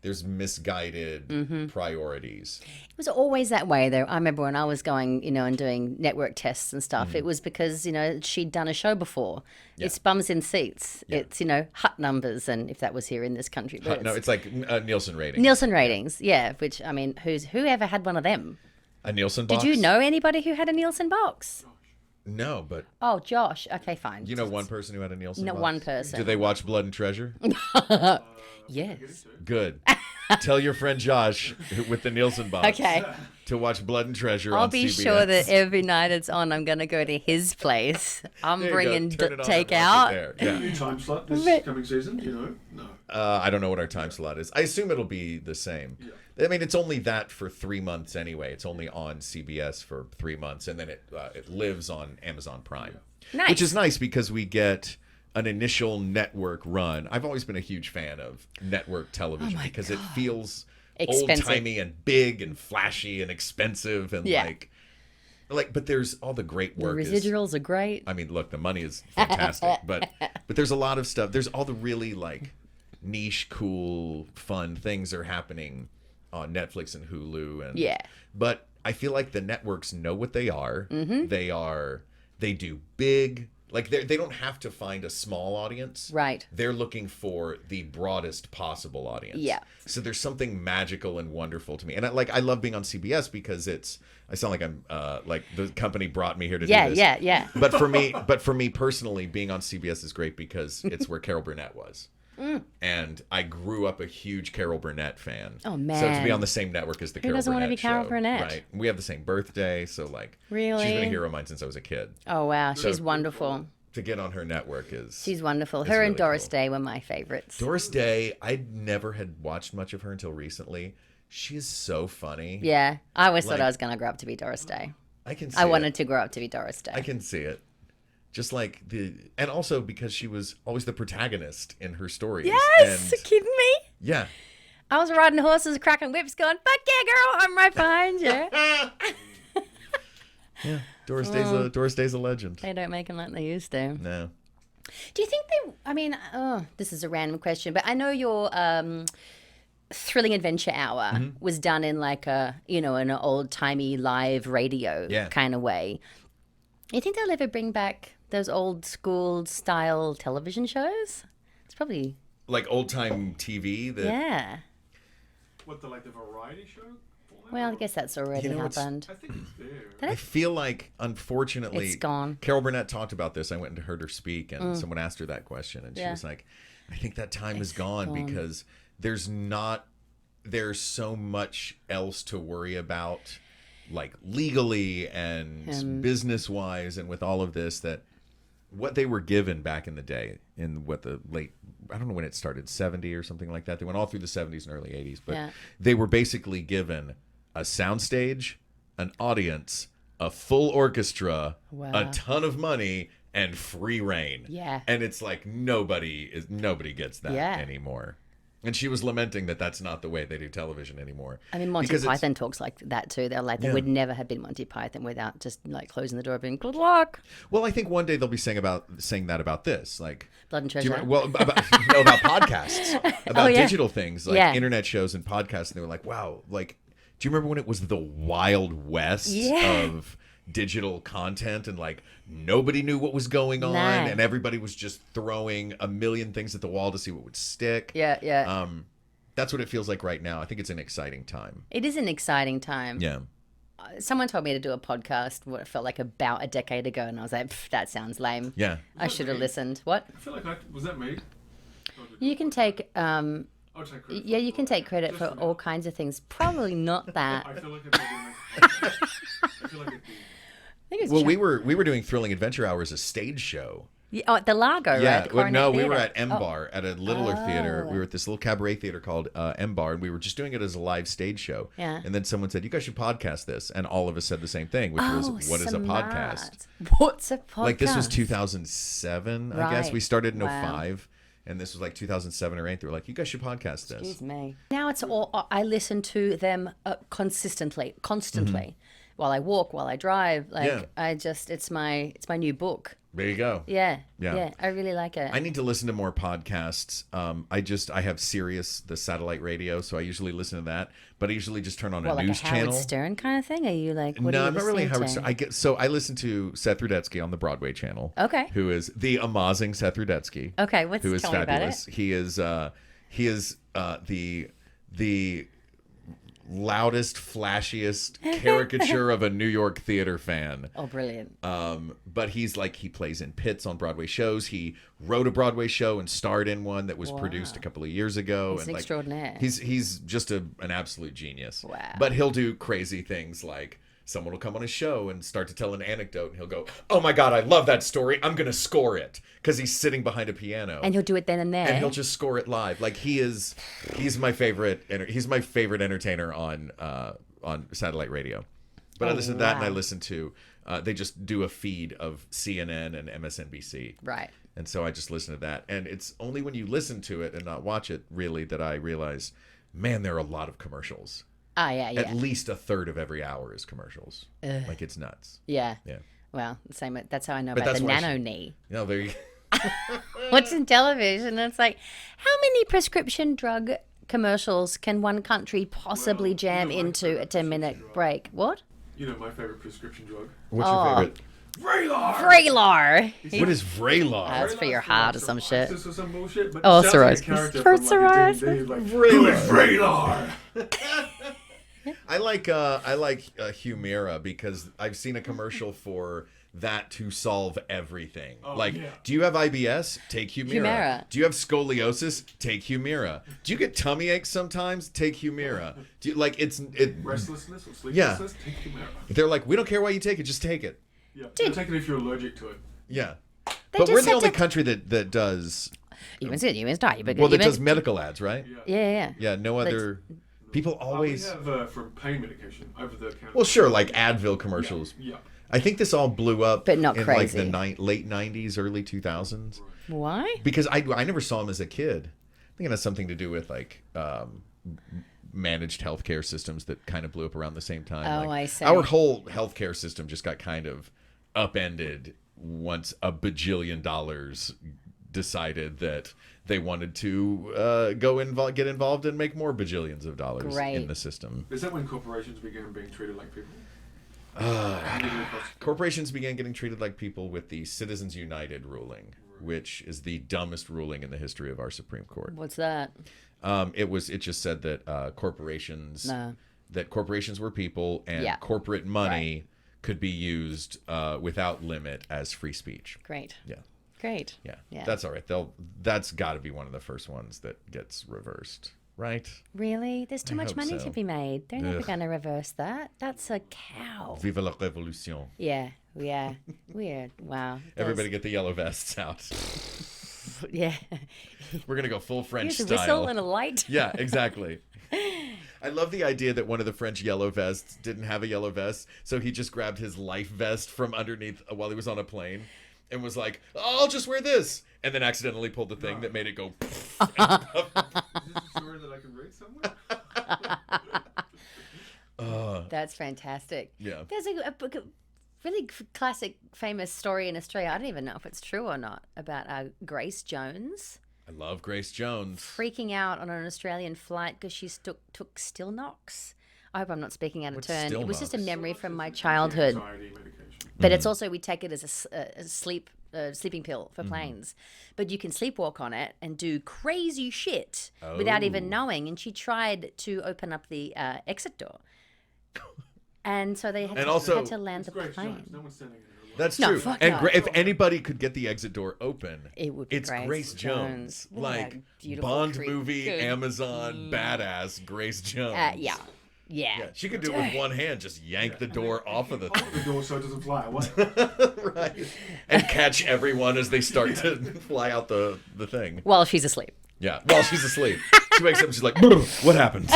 there's misguided priorities. It was always that way, though. I remember when I was going, and doing network tests and stuff. It was because she'd done a show before. Yeah. It's bums in seats. Yeah. It's hut numbers, and if that was here in this country, but No, it's like Nielsen rating. Nielsen ratings. Yeah, which I mean, whoever had one of them? A Nielsen box? Did you know anybody who had a Nielsen box? No, but Oh, Josh. Okay, fine. you know one person who had a Nielsen No, box? one person. Do they watch Blood and Treasure? Yes. Good. Tell your friend Josh with the Nielsen box Okay. to watch Blood and Treasure I'll on be CBS. sure that every night it's on, I'm going to go to his place. I'm There you bringing go. Turn it on and watch it takeout. there. Yeah. New time slot this coming season, No. I don't know what our time slot is. I assume it'll be the same. Yeah. I mean, it's only that for 3 months anyway. It's only on CBS for 3 months, and then it lives on Amazon Prime. Nice. Which is nice because we get an initial network run. I've always been a huge fan of network television because it feels Expensive. old-timey and big and flashy and expensive and Yeah. like but there's all the great The work is residuals are great. I mean, look, the money is fantastic, but there's a lot of stuff. There's all the really like niche, cool, fun things are happening on Netflix and Hulu, and Yeah. But I feel like the networks know what they are. Mm-hmm. They do big. Like they don't have to find a small audience. Right. They're looking for the broadest possible audience. Yeah. So there's something magical and wonderful to me, and I love being on CBS because I sound like I'm like the company brought me here to do this. Yeah. But for me personally, being on CBS is great because it's where Carol Burnett was. And I grew up a huge Carol Burnett fan. Oh, So to man. be on the same network as the Carol doesn't Burnett wanna be Carol show, Burnett? right? We have the same birthday, so like Really? she's been a hero of mine since I was a kid. Oh, wow. She's wonderful. To get on her network is She's wonderful. It's Her and really Doris cool. Day were my favorites. Doris Day. I never had watched much of her until recently. She is so funny. Yeah. I always thought Like- I was going to grow up to be Doris Day. I can. See I wanted it. to grow up to be Doris Day. I can see it. Just like and also because she was always the protagonist in her stories. Yes, And, kidding me? yeah. I was riding horses, cracking whips, going, "Fuck yeah, girl! I'm right behind you." Yeah. Doris Day's a legend. They don't make them like they used to. No. Do you think they? I mean, this is a random question, but I know your Thrilling Adventure Hour was done in like an old timey live radio kind of way. You think they'll ever bring back those old school style television shows? It's probably Like old time TV. yeah. What, the variety show? Well, I guess that's already happened. I think it's there. I feel like, unfortunately, It's gone. Carol Burnett talked about this. I went and heard her speak, and someone asked her that question, and she Yeah. was like, "I think that time is gone because there's so much else to worry about, like legally and business wise, and with all of this that." What they were given back in the day, in what the late, I don't know when it started, 70 or something like that. They went all through the 70s and early 80s, but they were basically given a soundstage, an audience, a full orchestra, a ton of money, and free reign. Yeah. And it's like nobody gets that anymore. And she was lamenting that that's not the way they do television anymore. I mean, Monty Python talks like that too. They're like, they would never have been Monty Python without just like closing the door and being, "Good luck." Well, I think one day they'll be saying that about this, like Blood and do you Treasure. remember, about podcasts, about digital things like internet shows and podcasts, and they were like, "Wow, like, do you remember when it was the Wild West of digital content and like nobody knew what was going on and everybody was just throwing a million things at the wall to see what would stick?" That's what it feels like right now. I think it's an exciting time. It is an exciting time. Yeah. Someone told me to do a podcast what it felt like about a decade ago, and I was like, "That sounds lame." Yeah. I should have listened. What? I feel like was that me? You can take I'll take credit. yeah, you can take credit for all kinds of things. Probably not that. I feel like I feel like it did. I think it's Well, we were doing Thrilling Adventure Hour as a stage show. at the Largo, right? Yeah, The well, Coronet no, we Theatre. were at M Bar at a littler theater. We were at this little cabaret theater called M Bar, and we were just doing it as a live stage show. Yeah. And then someone said, "You guys should podcast this," and all of us said the same thing, which was, "What is a podcast?" What's a podcast? Like this was 2007, I guess. Right. We started in Wow. 05. And this was like 2007 or 8. They were like, "You guys should podcast this." Excuse me. Now it's all. I listen to them constantly, while I walk, while I drive. Like it's my new book. There you go. Yeah. Yeah. I really like it. I need to listen to more podcasts. I have Sirius, the satellite radio, so I usually listen to that. But I usually just turn on a news like a Howard channel. Stern kind of thing? Are you like, what No, are you I'm not really listening Howard to? Stern. I listen to Seth Rudetsky on the Broadway channel. Okay. Who is the amazing Seth Rudetsky? Okay, who is tell me about fabulous. it. He is the loudest, flashiest caricature of a New York theater fan. Oh, brilliant. But he plays in pits on Broadway shows. He wrote a Broadway show and starred in one that was produced a couple of years ago. He's an extraordinaire. He's just an absolute genius. Wow. But he'll do crazy things like someone will come on his show and start to tell an anecdote, and he'll go, "Oh my God, I love that story. I'm going to score it." Because he's sitting behind a piano. And he'll do it then and there. And he'll just score it live. Like he's my favorite entertainer on satellite radio. But I listen to that, and I listen to they just do a feed of CNN and MSNBC. Right. And so I just listen to that. And it's only when you listen to it and not watch it really that I realize, man, there are a lot of commercials. Ah, yeah. At least a third of every hour is commercials. Like it's nuts. Yeah. Yeah. Well, same. That's how I know But about that's the why nano knee. No, there you What's in television? It's like, how many prescription drug commercials can one country possibly jam into a 10-minute break? What? You know my favorite prescription drug? What's your favorite? Vraylar! Vraylar. What is Vraylar? That's for your heart or some shit. This is some bullshit, but Oh, it sounds like a psoriasis. character For from, like, a D&D, psoriasis. like, "Who is Vraylar?" I like Humira because I've seen a commercial for that to solve everything. Do you have IBS? Take Humira. Humira. Do you have scoliosis? Take Humira. Do you get tummy aches sometimes? Take Humira. Do you Restlessness or sleeplessness? Take Humira. They're like, we don't care why you take it, just take it. Yeah. Dude. Take it if you're allergic to it. Yeah. They But just we're the said only to- country that does that does medical ads, right? Yeah. Yeah, no other people always We have from pain medication over the counter. well, sure, like Advil commercials. Yeah. I think this all blew up But not in crazy. like the late 90s, early 2000s. Why? Because I never saw him as a kid. I think it has something to do with like managed healthcare systems that kind of blew up around the same time. Oh, Like, I see. Our whole healthcare system just got kind of upended once a bajillion dollars decided that they wanted to get involved and make more bajillions of dollars Great. in the system. Is that when corporations began being treated like people? Corporations began getting treated like people with the Citizens United ruling, which is the dumbest ruling in the history of our Supreme Court. What's that? It just said that corporations were people and Yeah. corporate money could be used without limit as free speech. Great. Yeah. Great. Yeah. That's all right. That's got to be one of the first ones that gets reversed, right? Really? There's too much hope money so. to be made. They're never Ugh. going to reverse that. That's a cow. Vive la révolution. Yeah. Weird. Wow. Everybody get the yellow vests out. Yeah. We're going to go full French Here's a style. whistle and a light. Yeah, exactly. I love the idea that one of the French yellow vests didn't have a yellow vest, so he just grabbed his life vest from underneath while he was on a plane and was like, oh, I'll just wear this, and then accidentally pulled the thing that made it go. Is this a story that I can read somewhere? That's fantastic. Yeah. There's a really classic, famous story in Australia. I don't even know if it's true or not, about Grace Jones I love Grace Jones. freaking out on an Australian flight because she took still knocks. I hope I'm not speaking out of What's turn. Still It was just a Knox? memory from my childhood. Anxiety medication. But it's also, we take it as a sleeping pill for planes. But you can sleepwalk on it and do crazy shit without even knowing. And she tried to open up the exit door. And so they had, And also- had to land the Grace plane. Jones. No one's standing in her way. That's No, true. fuck And no. if anybody could get the exit door open, It would be it's Grace Jones. What a Like beautiful Bond creep. movie, Good. Amazon, badass Grace Jones. Yeah. Yeah, she could do it with one hand, just yank the door off of the Hold the door so it doesn't fly away. right, and catch everyone as they start to fly out the thing. While she's asleep. Yeah, while she's asleep, she wakes up and she's like, "What happened?"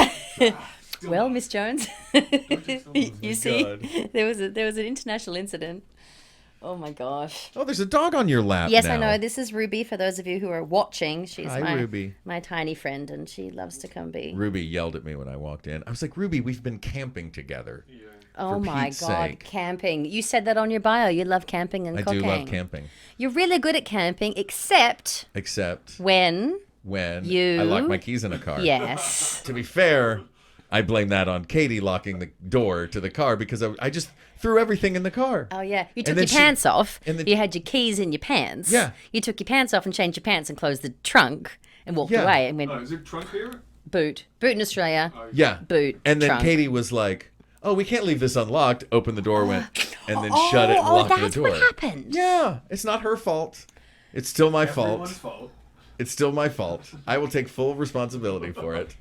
Well, Miss Jones, you see, God. there was an international incident. Oh my gosh. Oh, there's a dog on your lap. Yes, now. I know. This is Ruby. For those of you who are watching, she's Hi, Ruby. my tiny friend, and she loves to come be. Ruby yelled at me when I walked in. I was like, "Ruby, we've been camping together." Yeah. Oh for my Pete's God, sake. camping! You said that on your bio. You love camping and I cooking. do love camping, You're really good at camping, except except when when You- I lock my keys in a car. yes. To be fair, I blame that on Katie locking the door to the car because I just threw everything in the car. Oh yeah, you took then your she- pants off. and then- You had your keys in your pants. Yeah. You took your pants off and changed your pants and closed the trunk and walked Yeah. away and went Oh, is it trunk here? boot in Australia. Yeah. Boot, And then trunk. Katie was like, "Oh, we can't leave this unlocked." Opened the door, went, and then shut it and locked that's the door. what happened. Yeah, it's not her fault. It's still my Everyone's fault. fault. It's still my fault. I will take full responsibility for it.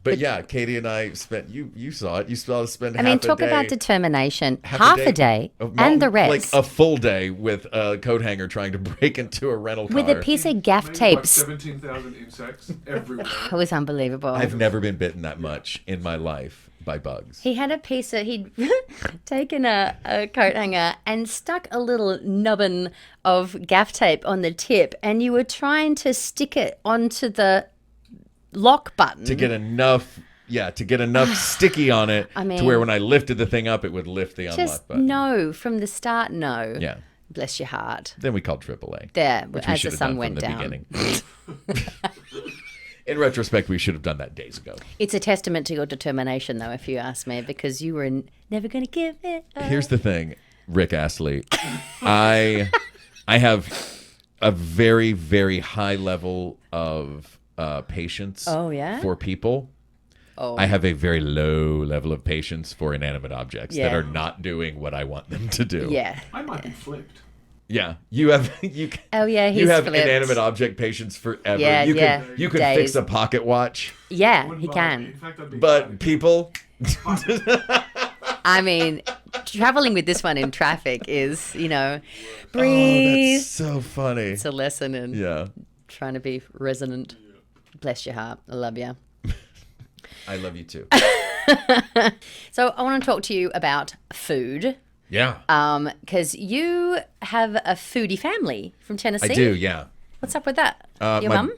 But yeah, Katie and I spent. You saw it. You saw us spend. I mean, half a talk day, about determination. Half a day of- and the rest. like a full day with a coat hanger trying to break into a rental car. with a piece of gaff Maybe tape. like 17,000 insects everywhere. It was unbelievable. I've never been bitten that much in my life by bugs. He had a piece of, he'd taken a coat hanger and stuck a little nubbin of gaff tape on the tip, and you were trying to stick it onto the lock button. To get enough sticky on it I mean- to where when I lifted the thing up, it would lift the unlock Just button. no, from the start, no. Yeah. Bless your heart. Then we called AAA. There, which we as should the have done sun went from the down. beginning. In retrospect, we should have done that days ago. It's a testament to your determination, though, if you ask me, because you were never going to give it up. Here's the thing, Rick Astley. I have a very, very high level of patience Oh, yeah? for people. Oh. I have a very low level of patience for inanimate objects that Yeah. are not doing what I want them to do. Yeah. I might be flipped. Yeah, you have you. Oh, yeah, you he's have flipped. inanimate object patience forever. Yeah, you yeah. can you can fix Days. a pocket watch, Yeah, Wouldn't he bother me. In can. fact, I'd be but fine. people. I mean, traveling with this one in traffic is, Oh, breathe. that's so funny. It's a lesson in Yeah, trying to be resonant. Bless your heart. I love you. I love you too. So I want to talk to you about food. Yeah. Because you have a foodie family from Tennessee. I do, yeah. What's up with that? Your my, mum?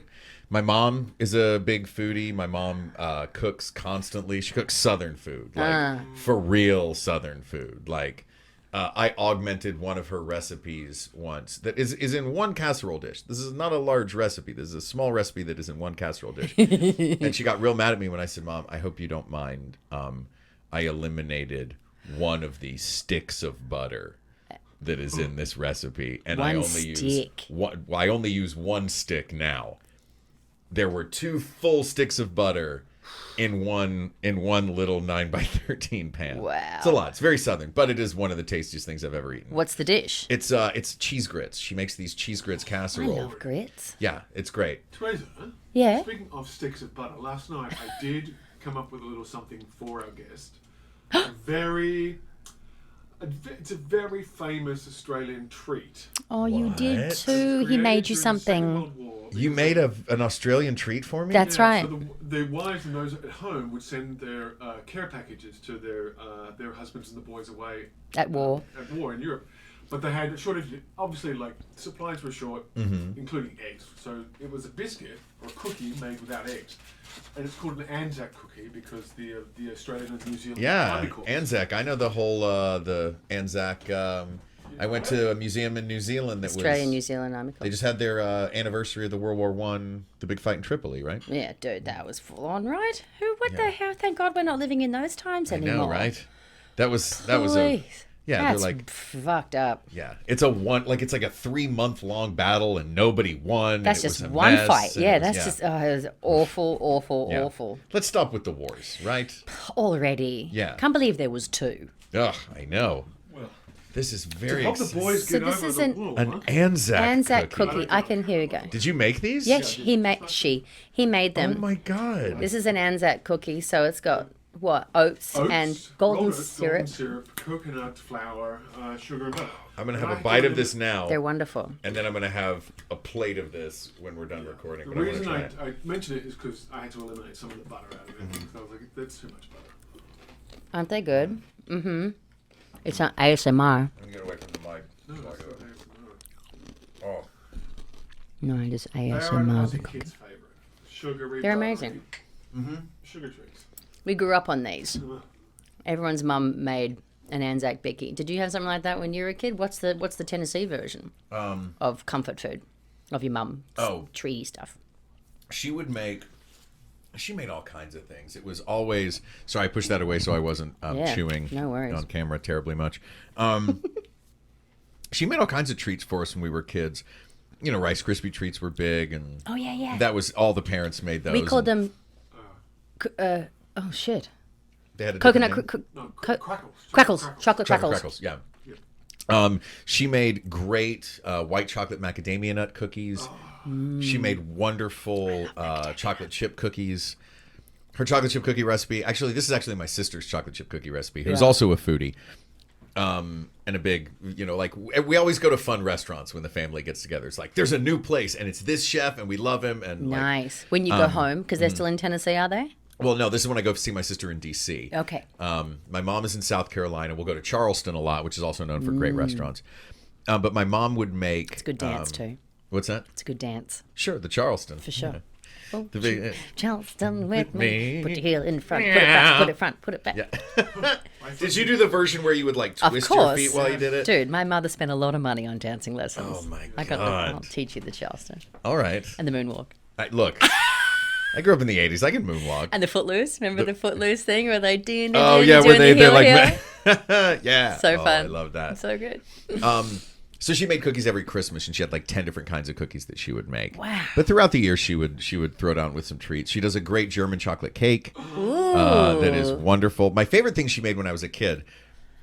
My mom is a big foodie. My mom cooks constantly. She cooks Southern food, like for real Southern food. Like I augmented one of her recipes once that is in one casserole dish. This is not a large recipe. This is a small recipe that is in one casserole dish. And she got real mad at me when I said, "Mom, I hope you don't mind. I eliminated one of the sticks of butter that is in this recipe, and I only use one stick now. There were 2 full sticks of butter in one little 9x13 pan. Wow. It's a lot. It's very Southern, but it is one of the tastiest things I've ever eaten. What's the dish? It's cheese grits. She makes these cheese grits I casserole. love grits. Yeah, it's great. Teresa, Yeah. speaking of sticks of butter, last night I did come up with a little something for our guest. It's a very famous Australian treat. Oh, you did What? too. He Created made you during the Second something. World War. You made an Australian treat for me? That's right. So the wives and those at home would send their care packages to their husbands and the boys away At war. at war in Europe. But they had a shortage. Obviously, like supplies were short, including eggs. So it was a biscuit or a cookie made without eggs, and it's called an Anzac Cookie because the Australian and New Zealand Yeah, Army Corps. Anzac. I know the whole the Anzac. I went to a museum in New Zealand that Australian was. New Zealand Army Corps. They just had their anniversary of the World War One, the big fight in Tripoli, right? Yeah, dude, that was full on, right? What the hell? Thank God we're not living in those times I anymore. know, right? That was a. Please. Yeah, That's they're like. fucked up. Yeah, it's a it's like a 3-month long battle and nobody won. That's and it just was a one mess, fight. and Yeah, it was- that's just, it was awful, Yeah. awful. Let's stop with the wars, right? Already. Yeah. Can't believe there was 2. Ugh, I know. Well, This is to very help the boys So get this over is the an- war. an Anzac, Anzac cookie. cookie. I can hear you go. Did you make these? Yes, he made them. Oh my god. This is an Anzac cookie, so it's got what? Oats and golden rolled oats, syrup. golden syrup, coconut flour, sugar, and butter. I'm gonna have And a I bite thought of this now, They're wonderful. and then I'm gonna have a plate of this when we're done recording. The But I wanna reason try it. I mentioned it is because I had to eliminate some of the butter out of it. Because I was like, that's too much butter. Aren't they good? Mm-hmm. It's not ASMR. I'm gonna get away from the mic. No, so I that's gotta- not Oh, No, it is They are an ASMR. Aussie kid's favourite. Sugary. They're buttery amazing. Sugar treats. We grew up on these. Everyone's mum made an Anzac Bicky. Did you have something like that when you were a kid? What's the Tennessee version of comfort food of your mum? Oh. Treaty stuff. she made all kinds of things. It was always. Sorry, I pushed that away so I wasn't Yeah, chewing no worries. on camera terribly much. She made all kinds of treats for us when we were kids. You know, Rice Krispie treats were big, and Oh yeah. that was all the parents made those. We called and them. Oh shit. They had a Coconut different name. No, Co- crackles. crackles. Chocolate Chocolate crackles. crackles, yeah. She made great white chocolate macadamia nut cookies. She made wonderful chocolate chip cookies. Her chocolate chip cookie recipe. Actually, this is actually my sister's chocolate chip cookie recipe, who's also a foodie. And a big, like we always go to fun restaurants when the family gets together. It's like there's a new place and it's this chef and we love him. And Nice. When you go home, because they're still in Tennessee, are they? well, no, this is when I go see my sister in D.C. Okay. My mom is in South Carolina. We'll go to Charleston a lot, which is also known for great restaurants. But my mom would make. It's a good dance too. What's that? It's a good dance Sure, the Charleston. for sure. Yeah. Oh, The big, Charleston with me. me. Put your heel in front. Put it back. Put it front. Put it back. yeah. Did you do the version where you would like Of twist your course. feet while you did it? Dude, my mother spent a lot of money on dancing lessons. Oh, my I got God. I'll teach you the Charleston All right. and the moonwalk Look, I grew up in the 80s. I can moonwalk. and the footloose. Remember the footloose thing where they do? Oh, yeah, where they're heel, like. heel? yeah. So Oh, fun. I love that. So good. So she made cookies every Christmas, and she had like 10 different kinds of cookies that she would make. Wow. But throughout the year, she would throw down with some treats. She does a great German chocolate cake that is wonderful. My favorite thing she made when I was a kid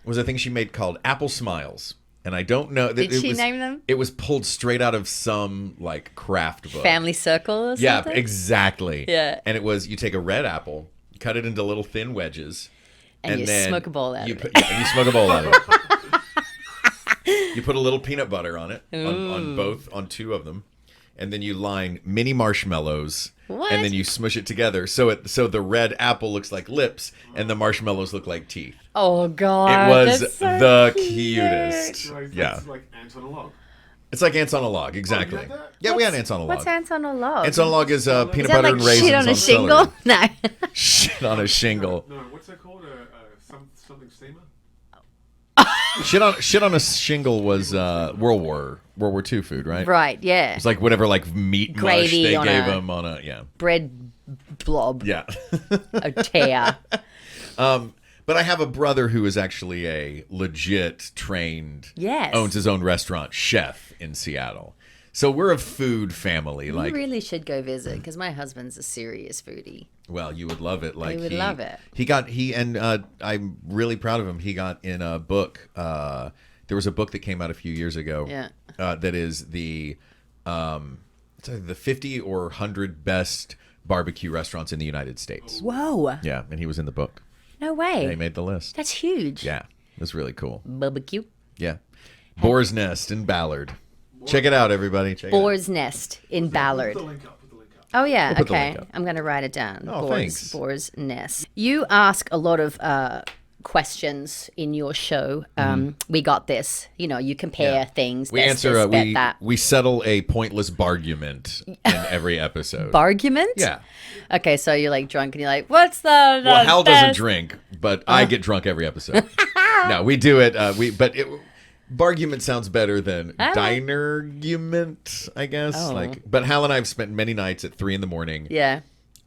was a thing she made called Apple Smiles. And I don't know. Did she name them? It was pulled straight out of some like craft book. Family circle or something? Yeah, exactly. Yeah. And it was, you take a red apple, you cut it into little thin wedges. And you then smoke a bowl out you of put, it. Yeah, and you smoke a bowl out of it. You put a little peanut butter on it, on 2 of them. And then you line mini marshmallows What? and then you smush it together. So the red apple looks like lips, and the marshmallows look like teeth. Oh God! It was that's so the cute. cutest. Right, Yeah, that's like ants on a log. it's like ants on a log. Exactly. had that? Yeah, we had ants on a log. What's ants on a log? Ants on a log is peanut Is that butter like and raisins shit on a celery. shingle? No. Shit on a shingle. No, what's that called? Something steamer? Shit on a shingle was World War II food, right? Right. Yeah. It's like whatever meat Gravy mush they on gave a- them on a Bread blob. yeah. A tear. But I have a brother who is actually a legit trained, Yes. owns his own restaurant, chef in Seattle. So we're a food family. You Like, really should go visit because my husband's a serious foodie. well, you would love it. Like would love it. I'm really proud of him. He got in a book. There was a book that came out a few years ago. Yeah. That is it's either the 50 or 100 best barbecue restaurants in the United States. Whoa. Yeah, and he was in the book. No He way. made the list. That's huge. Yeah, it was really cool. Barbecue. Yeah. Boar's Nest in Ballard. Check it out, everybody. Check it out. Boar's Nest in Ballard. Put the link up. Put the link up. Oh yeah, We'll put the okay. link up. I'm gonna write it down. Oh, thanks. Boar's Nest. You ask a lot of questions in your show. We got this. You compare Yeah. things. We best answer this, bet we that. we settle a pointless bargument in every episode. Argument? Yeah. Okay, so you're like drunk and you're like, what's the Well, Hal doesn't best-" drink, but I get drunk every episode. No, we do it. Bargument sounds better than dinergument, I guess. Oh. But Hal and I have spent many nights at 3 a.m. Yeah.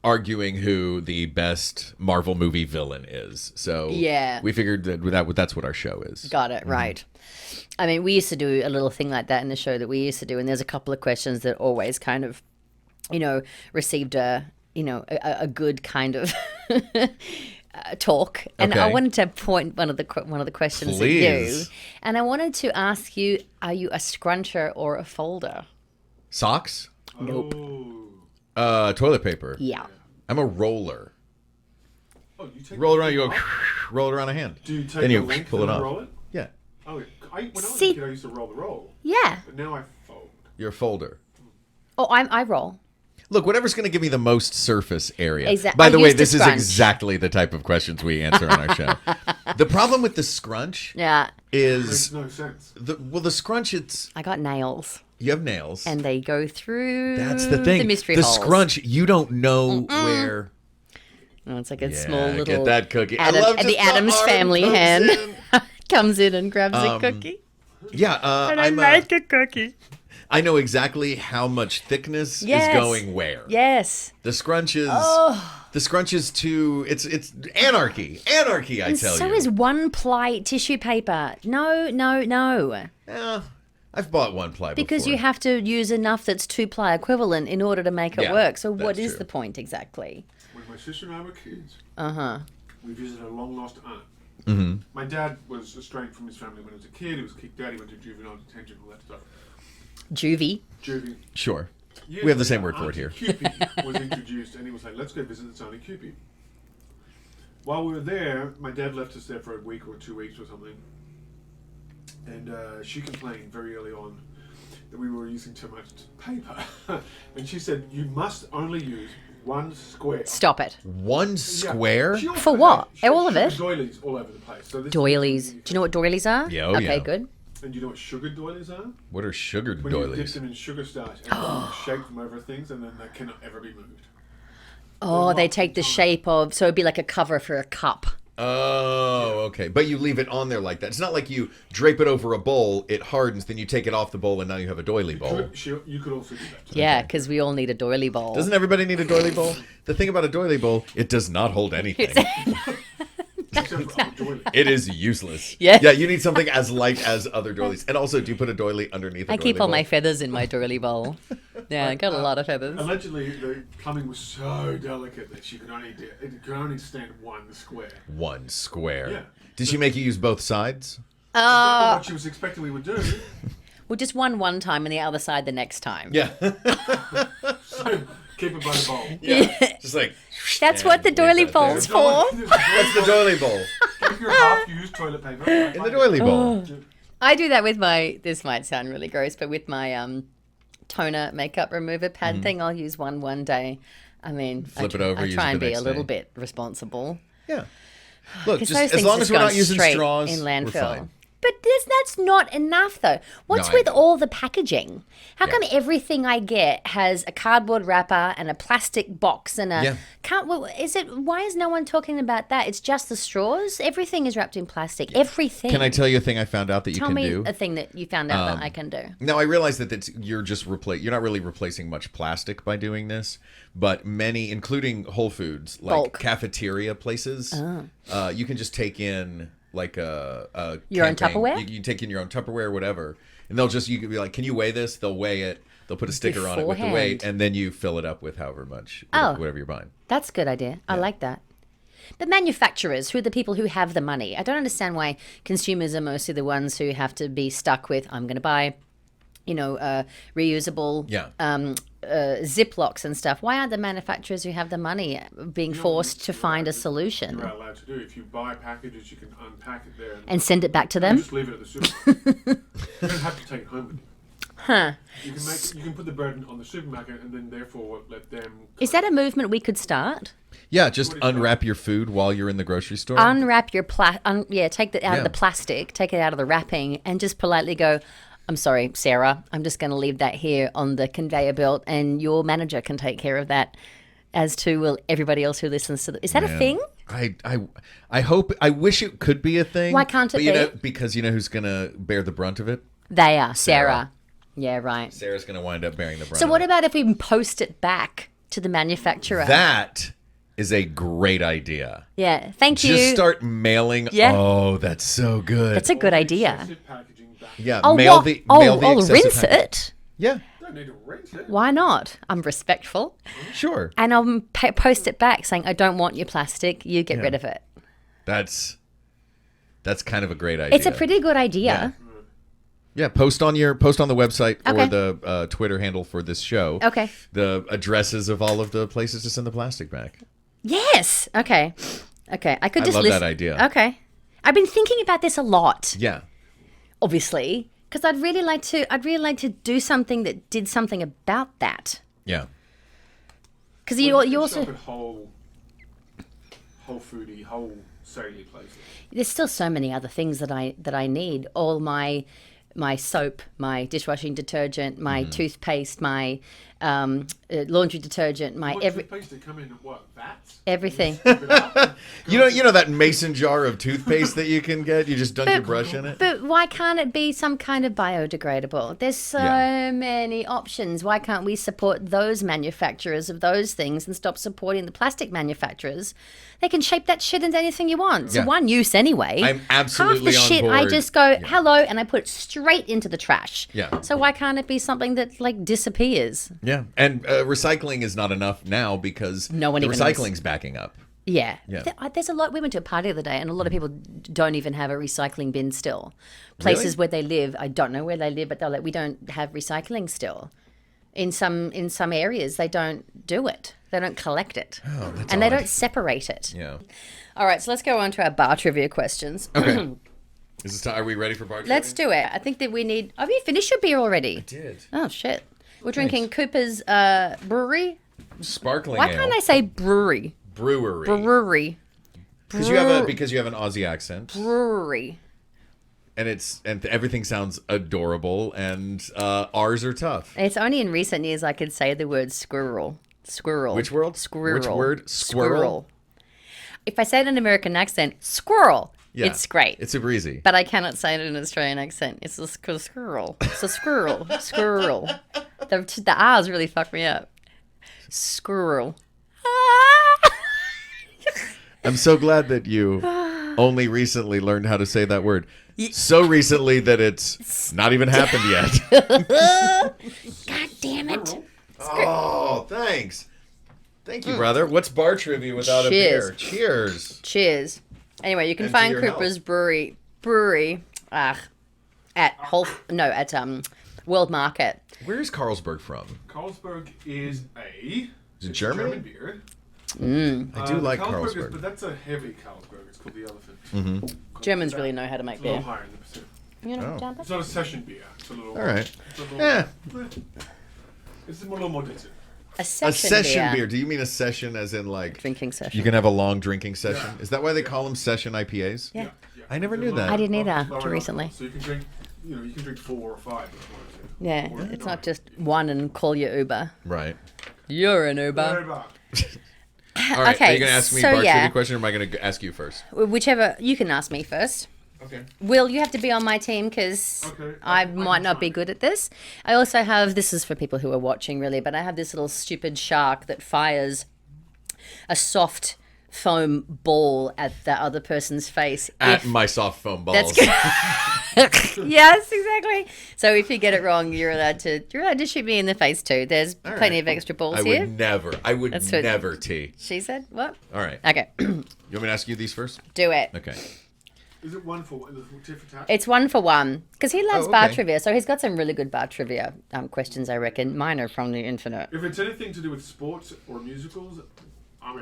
arguing who the best Marvel movie villain is. So Yeah. we figured that's what our show is. Got it, right. I mean, we used to do a little thing like that in the show that we used to do, and there's a couple of questions that always kind of, received a good kind of talk. And I Okay. wanted to point one of the questions at you, Please. and I wanted to ask you: are you a scruncher or a folder? Socks? Nope. Oh. Toilet paper. Yeah. I'm a roller. Oh, you take Roll the around, you link go, off? roll it around a hand. Do you take Then the you length pull it and off. roll it? Yeah. Oh, when I was See- a kid, I used to roll the roll, Yeah. but now I fold. You're a folder. Oh, I roll. Look, whatever's going to give me the most surface area. Exactly. By the I way, used to this is scrunch. exactly the type of questions we answer on our show. The problem with the scrunch Yeah. is Makes no sense. the scrunch. I got nails, You have nails. and they go through. That's the thing. The mystery the holes. scrunch, you don't know where. Oh, it's like a Yeah, small little. get that cookie. I Adam, love just the Adams arm family comes hand in. comes in and grabs a cookie. Yeah, And I make a cookie. I know exactly how much thickness Yes. is going where. Yes. The scrunch is Oh. the scrunch is too. It's anarchy. Anarchy, I And tell so you. is one ply tissue paper. No. Yeah, I've bought one ply Because before. you have to use enough that's 2-ply equivalent in order to make it Yeah, work. So what that's is true. the point exactly? When my sister and I were kids, we visited a long lost aunt. Mm-hmm. My dad was estranged from his family when he was a kid. He was kicked out. He went to juvenile detention, all that stuff. Juvie. Juvie. Sure. Years We have the later, same word for it Auntie here. Cupid was introduced, and he was like, "Let's go visit this Auntie Cupid." While we were there, my dad left us there for a week or 2 weeks or something, and she complained very early on that we were using too much paper, and she said, "You must only use one square." Stop it. One Yeah. square? She also For had- what? she had All of it? Doilies all over the place. So this Doilies. Do you know what doilies are? Yeah, oh, okay, yeah. good. And do you know what sugar doilies are? What are sugared When you dip doilies? them in sugar starch and you shake them over things, and then they cannot ever be moved. Oh, they lots take of the time. shape of, so it'd be like a cover for a cup. Oh, okay. But you leave it on there like that. It's not like you drape it over a bowl, it hardens, then you take it off the bowl, and now you have a doily bowl. You could also do that. Yeah, because we all need a doily bowl. Doesn't everybody need a doily bowl? The thing about a doily bowl, it does not hold anything. Except for our doily. It is useless. Yeah. Yeah, you need something as light as other doilies. And also, do you put a doily underneath a I doily keep all bowl? my feathers in my doily bowl. Yeah, I got a lot of feathers. Allegedly, the plumbing was so delicate that she could only it could only stand one square. One square. Yeah. Did she make you use both sides? What she was expecting we would do. Well, just one time and the other side the next time. Yeah. So keep it by the bowl. Yeah. Just like, That's and what the leave doily that there. bowl's for. That's the doily bowl. Keep your half-used toilet paper In the doily bowl. I do that with my, this might sound really gross, but with my toner makeup remover pad thing, I'll use one day I mean, Flip it over, I use try it and the be next a little day. bit responsible. Yeah. Look, 'Cause just those as things long just as we're go not using straight straws, in we're landfill. fine. But that's not enough, though. What's No, I with know. all the packaging? How Yeah. come everything I get has a cardboard wrapper and a plastic box and a Yeah. Why is no one talking about that? It's just the straws. Everything is wrapped in plastic. Everything. Can I tell you a thing I found out that you Tell can me do? a thing that you found out that I can do. Now I realize that you're not really replacing much plastic by doing this, but many, including Whole Foods, like Bulk. cafeteria places, you can just take in like a Your own campaign. Tupperware? You can take in your own Tupperware or whatever, and you can be like, "Can you weigh this?" They'll weigh it. They'll put a sticker on it with the weight, Beforehand. and then you fill it up with however much, Oh. whatever you're buying. That's a good idea. I like that. But manufacturers, who are the people who have the money? I don't understand why consumers are mostly the ones who have to be stuck with, I'm going to buy, reusable Ziplocs and stuff. Why aren't the manufacturers who have the money being forced to find a solution You're allowed to do. If you buy packages, you can unpack it there and send it back to and them? just leave it at the supermarket. You don't have to take it home with you. Huh. You can put the burden on the supermarket and then therefore let them. Is that a movement we could start? Yeah, just unwrap your food while you're in the grocery store. Unwrap your take it out of the plastic, take it out of the wrapping, and just politely go, I'm sorry, Sarah, I'm just going to leave that here on the conveyor belt, and your manager can take care of that, as to will everybody else who listens to Is that a thing? I hope. I wish it could be a thing. Why can't it but you be? know, because you know who's gonna bear the brunt of it? They are. Sarah. Yeah, right. Sarah's gonna wind up bearing the brunt. So of what it. about if we post it back to the manufacturer? That is a great idea. Yeah, thank you. Just start mailing. Yeah. Oh, that's so good. That's a good idea. Excessive packaging back. Yeah, Oh, mail what? the Oh, mail the I'll excessive rinse packaging. it. Yeah, Don't need to rinse it. Why not? I'm respectful. sure. And I'll post it back saying, I don't want your plastic. You get rid of it. That's kind of a great idea. It's a pretty good idea. Yeah, post on the website Okay. or the Twitter handle for this show. Okay. The addresses of all of the places to send the plastic back. Yes. Okay. I could I just love listen. that idea. Okay. I've been thinking about this a lot, Yeah. obviously, because I'd really like to do something that did something about that. Yeah. Because Well, you can also shop at whole foodie, whole saley places. there's still so many other things that I need. All my soap, my dishwashing detergent, my toothpaste, my laundry detergent, my What toothpaste that come in at what? Vats? everything. Scoop it out? You know that mason jar of toothpaste that you can get? You just dunk your brush in it? But why can't it be some kind of biodegradable? There's so Yeah. many options. Why can't we support those manufacturers of those things and stop supporting the plastic manufacturers? They can shape that shit into anything you want. It's Yeah. one use anyway. I'm absolutely Half the on shit I board. just go, hello, and I put it straight into the trash. Yeah. So why can't it be something that like disappears? Yeah. And recycling is not enough now because No one the even recycling's backing up. Yeah. Yeah. There's a lot. We went to a party the other day, and a lot of people don't even have a recycling bin still. Places Really? where they live, I don't know where they live, but they're like, we don't have recycling still. In some areas, they don't do it. They don't collect it, Oh, that's and they odd. don't separate it. Yeah. All right, so let's go on to our bar trivia questions. Okay. Is this time? Are we ready for bar Let's do it. I think that we need. Have you finished your beer already? Did. Oh shit! We're drinking Cooper's brewery. Sparkling Why ale. can't I say brewery? Brewery. Brewery. Because you have an Aussie accent. Brewery. And everything sounds adorable, and R's are tough. It's only in recent years I could say the word squirrel. Squirrel. Which word? Squirrel. Which word? Squirrel? If I say it in an American accent, squirrel, Yeah. it's great. It's super easy. But I cannot say it in an Australian accent. It's a squirrel. It's a squirrel. Squirrel. The R's really fuck me up. Squirrel. I'm so glad that you only recently learned how to say that word. So recently that it's not even happened yet. God damn it. Oh, thanks. Thank you, brother. What's bar trivia without a Cheers. beer? Cheers. Cheers. Anyway, you can And to find your Cooper's health. brewery at World Market. Where is Carlsberg from? Carlsberg is Is it it's Germany? German beer. I do like Carlsberg is- Carlsberg. but that's a heavy Carlsberg. It's called the Elephant. Mm-hmm. Germans really know how to make It's a little beer. higher in the percent. You know, Oh. Jamba? It's not a session beer. It's a little. All right. It's a little, Yeah. It's a little more distant. A A session, session beer. Do you mean a session as in like Drinking session. you can have a long drinking session? Is that why they call them session IPAs? Yeah. I never knew that. I didn't either, Lower till recently. alcohol. So you can drink, you can drink 4 or 5 if you Yeah, wanted to. Or it's nine. not just one and call your Uber. Right. You're an Very Uber. bad. All right. Okay, Are you going to ask me so bar yeah. trivia question or am I going to ask you first? Whichever, you can ask me first. Okay. Will, you have to be on my team because Okay, I I might can not be try. good at this. I also have, this is for people who are watching really, but I have this little stupid shark that fires a soft foam ball at the other person's face. At if- my soft foam balls. That's good. Yes, exactly. So if you get it wrong, you're allowed to shoot me in the face too. There's All plenty right. of extra balls I here. would never. I would That's what- never, T. She said, what? All right. Okay, You want me to ask you these first? do it. Okay. Is it one for one? Is it tit for tat? It's 1 for 1 because he loves Oh, bar okay. trivia. So he's got some really good bar trivia questions, I reckon. Mine are from the internet. If it's anything to do with sports or musicals, I'm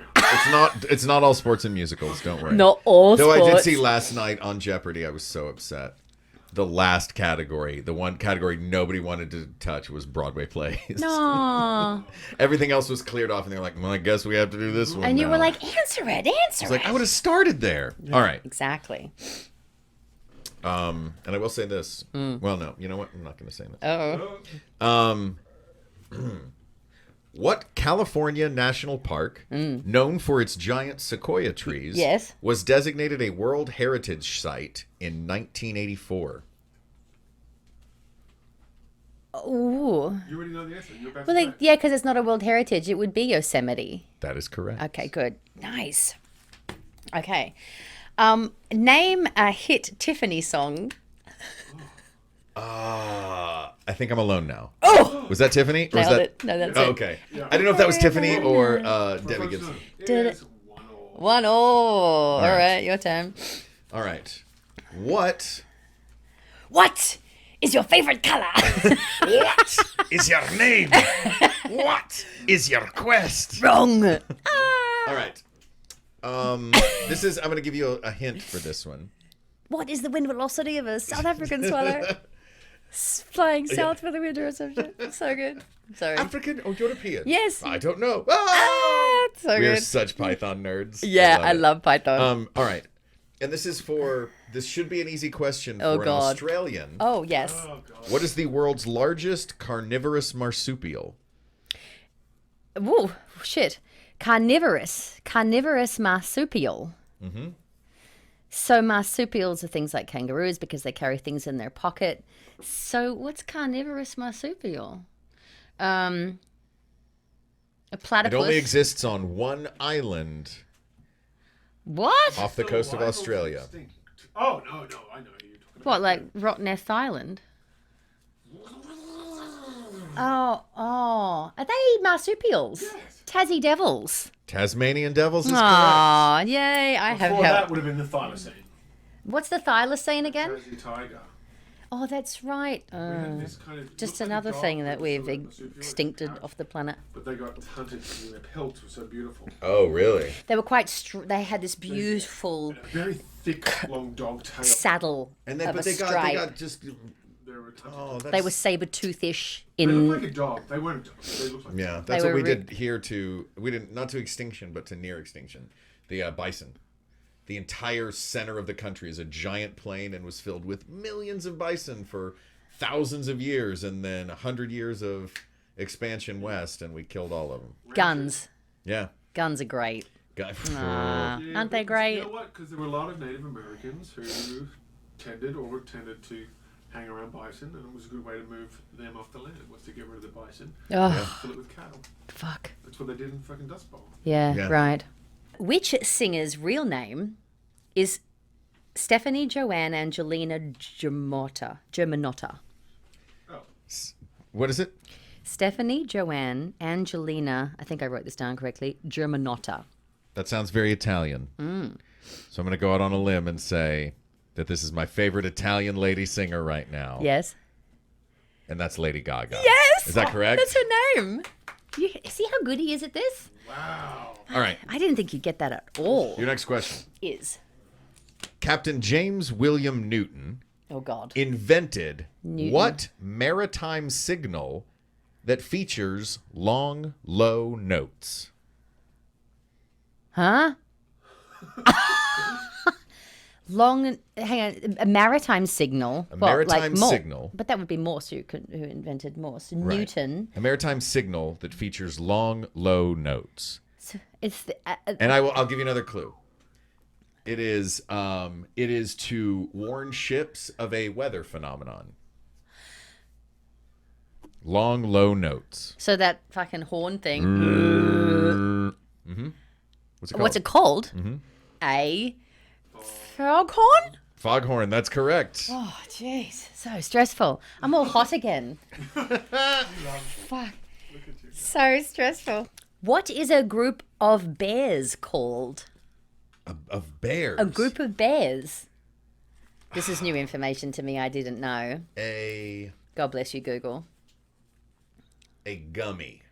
out. It's not all sports and musicals, don't worry. Not all Though sports. I did see last night on Jeopardy, I was so upset. The last category, the one category nobody wanted to touch was Broadway plays. Aw. Everything else was cleared off and they're like, well, I guess we have to do this one And you now. were like, answer it. It's like, I would have started there. All right. Exactly. And I will say this. Well, no. You know what? I'm not going to say this. Oh. What California national park, known for its giant sequoia trees, Yes. was designated a World Heritage Site in 1984? Ooh. You already know the answer. You're about Well, to like, say. yeah, because it's not a World Heritage. It would be Yosemite. That is correct. Okay, good. Nice. Okay. Name a hit Tiffany song. I think I'm alone now. Oh! Was that Tiffany? Or was Nailed that... it. No, that's Oh, it. okay. Yeah. I didn't know if that was Tiffany or For Debbie folks Gibson. to know, it Did is it- 1-1. 1 all. All right. right, your turn. All right. What What is your favorite color? What is your name? What is your quest? Wrong. All right. I'm going to give you a hint for this one. What is the wind velocity of a South African swallow? Flying south for the winter or some shit. So good. Sorry. African or European? Yes. I don't know. Ah, it's so We're good. such Python nerds. Yeah, I it. love Python. All right. And this should be an easy question for Oh, an God. Australian. Oh, yes. Oh, God. What is the world's largest carnivorous marsupial? Whoa, shit. Carnivorous marsupial. Mm-hmm. So marsupials are things like kangaroos because they carry things in their pocket. So what's carnivorous marsupial? A It platypus. only exists on one island What? off the coast of Why is it Australia. extinct? Oh, no, I know who you're talking about. What, like Rottnest Island? Oh. Are they marsupials? Yes. Tassie devils. Tasmanian devils is correct. Aw, yay! I have Before that help. would have been the thylacine. What's the thylacine again? Jersey tiger. Oh, that's right. We had this kind of, Just looks like a another dog, thing but that it's we've sort of marsupial, extincted it's off the planet. But they got hunted because their pelts were so beautiful. Oh, really? They were quite. They had this beautiful A very thick, long dog tail. saddle And then, of but a they stripe. got just. They were hunted. Oh, that's. They were saber-toothish They looked in. like a dog. They weren't dogs. They looked like Yeah, dogs. that's They what we were did here to. We didn't not to extinction, but to near extinction. The bison. The entire center of the country is a giant plain and was filled with millions of bison for thousands of years, and then 100 years of expansion west, and we killed all of them. Guns. Yeah. Guns are great. Guy- Ah, Yeah, aren't they but great? You know what? Because there were a lot of Native Americans who tended to hang around bison, and it was a good way to move them off the land, was to get rid of the bison, Oh, fill it with cattle. fuck. That's what they did in fucking Dust Bowl. Yeah, Yeah. right. Which singer's real name is Stephanie Joanne Angelina Germanotta? Oh, What is it? Stephanie Joanne Angelina, I think I wrote this down correctly, Germanotta. That sounds very Italian. So I'm going to go out on a limb and say that this is my favorite Italian lady singer right now. Yes? And that's Lady Gaga. Yes! Is that correct? That's her name. You see how good he is at this? wow. All right. I didn't think you'd get that at all. Your next question. Is. Captain James William Newton Oh, God. invented Newton. what maritime signal that features long, low notes? Huh? Long, hang on, a maritime signal. A maritime Morse. signal. But that would be Morse, who invented Morse. Right. Newton. A maritime signal that features long, low notes. So it's the, And I'll give you another clue. It is to warn ships of a weather phenomenon. Long, low notes. so that fucking horn thing. Mm-hmm. What's it called? What's it called? Mm-hmm. A foghorn? Foghorn, that's correct. Oh, jeez. So stressful. I'm all hot again. Fuck. So stressful. What is a group of bears called? Of bears. A group of bears. This is new information to me. I didn't know. God bless you, Google. A gummy.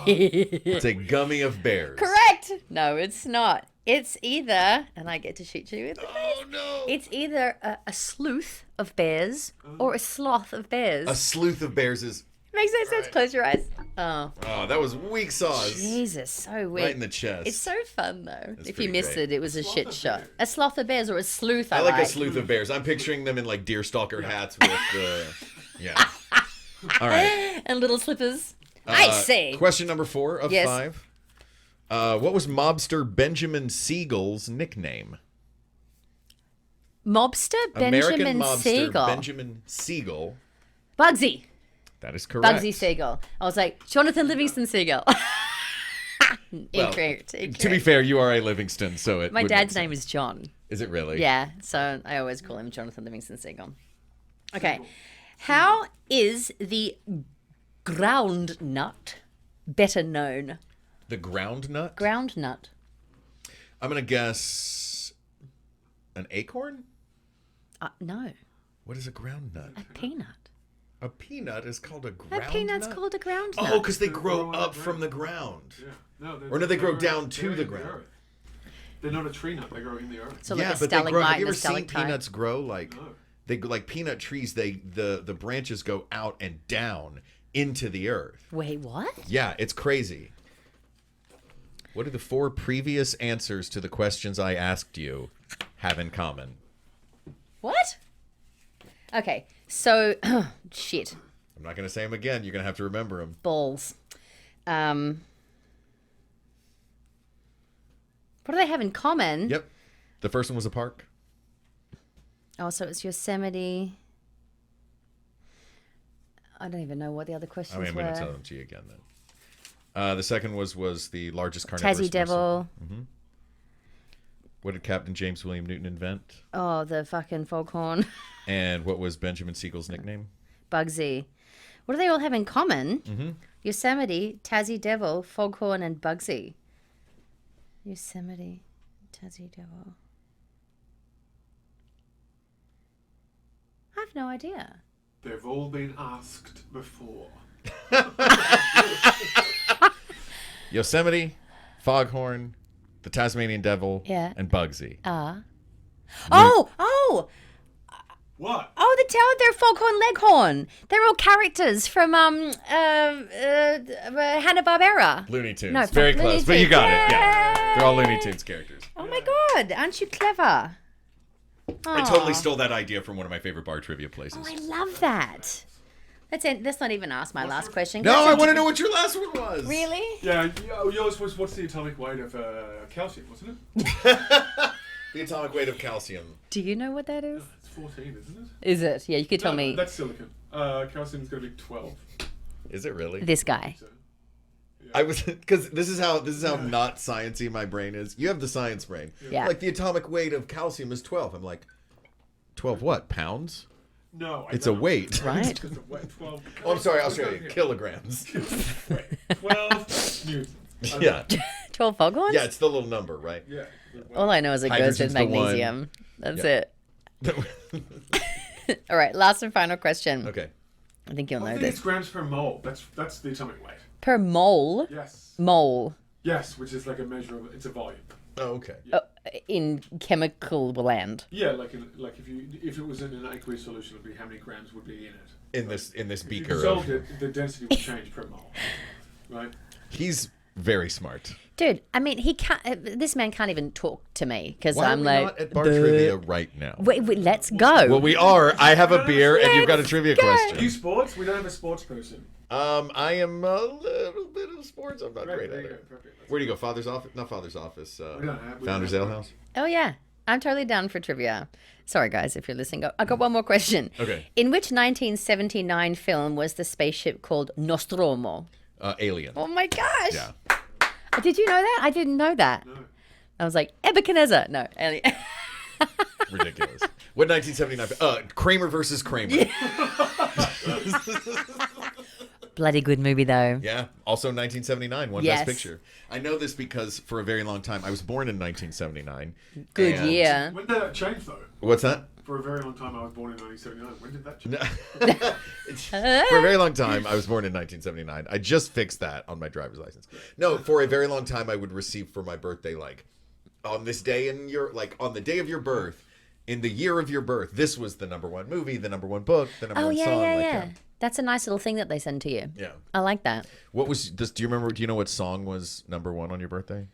It's a gummy of bears. Correct. No, it's not. It's either, and I get to shoot you with this. Oh, no. It's either a sleuth of bears or a sloth of bears. A sleuth of bears is... Makes no sense. Close your eyes. Oh, Oh, that was weak sauce. Jesus, so weak. Right in the chest. It's so fun though. If you pretty missed great. it, it was a Sloth shit of shot. bears. A sloth of bears or a sleuth. I like a sleuth of bears. I'm picturing them in like deerstalker hats with the... Yeah. All right. And little slippers. I see. Question number 4 of Yes. 5. What was mobster Benjamin Siegel's nickname? Mobster American Benjamin mobster Siegel. Benjamin Siegel. Bugsy. That is correct. Bugsy Siegel. I was like, Jonathan Livingston Siegel. Incorrect. To be fair, you are a Livingston, so it. My would dad's make name is John. sense. Is it really? Yeah, so I always call him Jonathan Livingston Siegel. Okay. How is the ground nut better known? The ground nut. Ground nut. I'm gonna guess an acorn. No, What is a ground nut? a peanut. A peanut is called a A ground peanut's nut? called a ground nut. Oh, because they They grow grow on up the from the ground. ground. Yeah. No, Or no, they grow they're down to they're the in ground. earth. They're not a tree nut. They grow in the earth. So Yeah, like a but they grow. stalagmite Have you and a ever seen stalactite. peanuts grow? Like No. they like peanut trees. The branches go out and down into the earth. Wait, what? Yeah, it's crazy. What do the 4 previous answers to the questions I asked you have in common? What? Okay, so shit. I'm not going to say them again. You're going to have to remember them. Balls. What do they have in common? Yep. The first one was a park. Oh, so it's Yosemite. I don't even know what the other questions I mean, I'm were. going to tell them to you again then. The second was the largest carnivorous Tassie Devil. marsupial. What did Captain James William Newton invent? Oh, the fucking foghorn. And what was Benjamin Siegel's nickname? Bugsy. What do they all have in common? Mm-hmm. Yosemite, Tassie Devil, Foghorn, and Bugsy. Yosemite, Tassie Devil. I have no idea. They've all been asked before. Yosemite, Foghorn, the Tasmanian Devil, Yeah. and Bugsy. What? Oh, they're Foghorn Leghorn. They're all characters from Hanna-Barbera. Looney Tunes. No, Very fuck, close, Looney but you Tunes. got it. Yeah. Yay! They're all Looney Tunes characters. Oh my god, aren't you clever? I totally stole that idea from one of my favorite bar trivia places. Oh, I love that. Let's not even ask my last question. No, I want to know what your last one was. Really? Yeah, yours was what's the atomic weight of calcium, wasn't it? The atomic weight of calcium. Do you know what that is? It's 14, isn't it? Is it? Yeah, you could tell No, me. That's silicon. Calcium's going to be 12. Is it really? This guy. So, I was because this is how not sciencey my brain is. You have the science brain. Yeah. Like the atomic weight of calcium is 12. I'm like, 12 what? Pounds? no, I It's a don't. weight. Right. It's a weight, 12. Oh, I'm sorry, Australia. Kilograms. 12 newtons. Yeah. 12 foghorns? Yeah, it's the little number, right? Yeah. All I know is it goes with Hydrogen's the one. magnesium. That's Yeah. it. All right, last and final question. Okay. I think you'll I know think it's this. grams per mole. That's the atomic weight. Per mole? Yes. Mole. Yes, which is like a measure of it's a volume. Oh, okay. in chemical land. Yeah, like if it was in an aqueous solution, it would be how many grams would be in it. In this If you beaker. dissolved it, the density would change per mole. Right? He's very smart. Dude, I mean, he can't. This man can't even talk to me because Why I'm are we like, not at bar trivia right now? wait, let's go. Well, we are. I have a beer, and you've got a trivia go. question. You sports? We don't have a sports person. I am a little bit of sports. I'm not great There at you it. go. Perfect. Where do you go? Father's office? Not Father's office. We don't have- we Founder's don't Ale have- House. Oh yeah, I'm totally down for trivia. Sorry guys, if you're listening. I got one more question. Okay. In which 1979 film was the spaceship called Nostromo? Alien. Oh my gosh! Yeah. Did you know that? I didn't know that. No. I was like, Nebuchadnezzar. No, Alien. Ridiculous. What 1979? Kramer versus Kramer. Bloody good movie though. Yeah. Also 1979 won Yes. Best Picture. I know this because for a very long time I was born in 1979. Good and- year. When did that change, though? What's that? For a very long time, I was born in 1979. When did that change? For a very long time, I was born in 1979. I just fixed that on my driver's license. No, for a very long time, I would receive for my birthday, like, on this day in your, like, on the day of your birth, in the year of your birth, this was the number one movie, the number one book, the number Oh one yeah, song. yeah, like, yeah. That's a nice little thing that they send to you. Yeah. I like that. What was this? Do you remember? Do you know what song was number one on your birthday?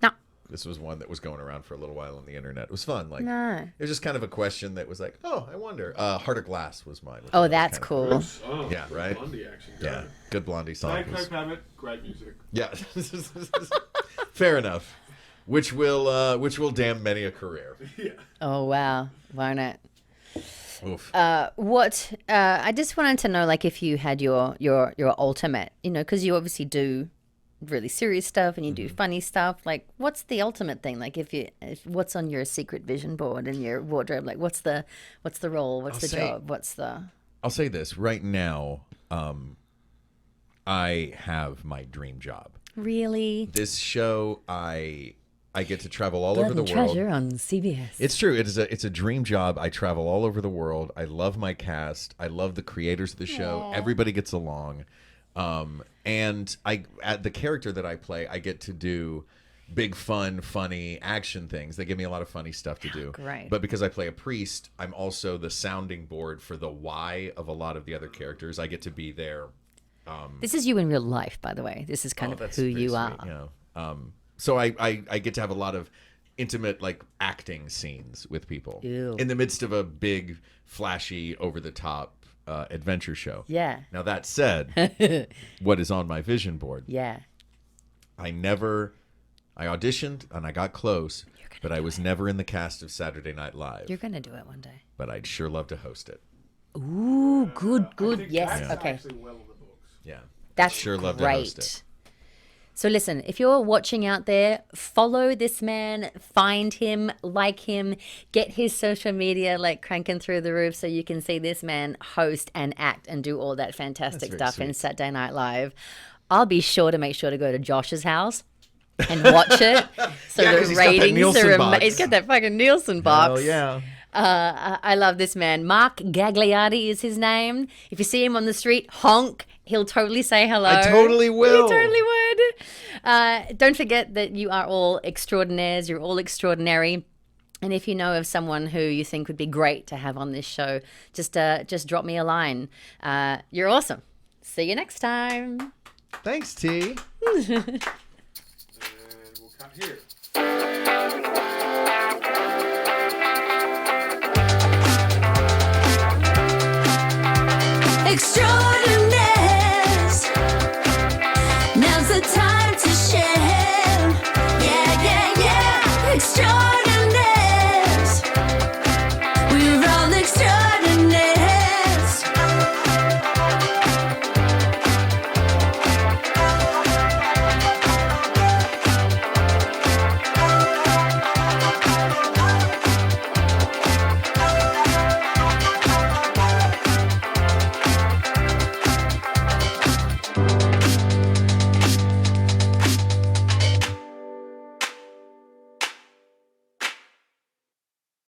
No. This was one that was going around for a little while on the internet. It was fun. Like, No. it was just kind of a question that was like, oh, I wonder. Heart of Glass was mine. which I Oh, thought was that's kind of cool. Oh, Yeah, right? Blondie action. Yeah, good Blondie song. Thank was- Coke Habit. Great music. Yeah, fair enough. Which will damn many a career. Yeah. Oh wow, won't it? Oof. I just wanted to know, like, if you had your ultimate, because you obviously do really serious stuff and you do funny stuff. Like, what's the ultimate thing? Like, what's on your secret vision board in your wardrobe? Like, what's the role? What's the job? What's the? I'll say this right now. I have my dream job. Really? This show, I get to travel all over the world. Treasure on CBS. It's true. It's a dream job. I travel all over the world. I love my cast. I love the creators of the show. Everybody gets along. And the character that I play, I get to do big, fun, funny action things. They give me a lot of funny stuff to do. Great. But because I play a priest, I'm also the sounding board for the why of a lot of the other characters. I get to be there. This is you in real life, by the way. This is kind of That's who very you sweet, are. Yeah. So I get to have a lot of intimate, like, acting scenes with people Ew. in the midst of a big, flashy, over-the-top adventure show. Yeah. Now, that said, what is on my vision board? Yeah. I auditioned and I got close, but I was never in the cast of Saturday Night Live. You're gonna do it one day. But I'd sure love to host it. Ooh, good. I think Yes. that's Okay. actually well in the books. Yeah. That's I'd sure love to great. host it. So listen, if you're watching out there, follow this man, find him, like him, get his social media like cranking through the roof so you can see this man host and act and do all that fantastic very stuff in sweet. Saturday Night Live. I'll be sure to make sure to go to Josh's house and watch it. So Yeah, 'cause the he's got that ratings Nielsen are box. he's got that fucking Nielsen box. Oh, yeah. I love this man. Mark Gagliardi is his name. If you see him on the street, honk. He'll totally say hello. I totally will. He totally would. Don't forget that you are all extraordinaires. You're all extraordinary. And if you know of someone who you think would be great to have on this show, just drop me a line. You're awesome. See you next time. Thanks, T. And we'll cut here.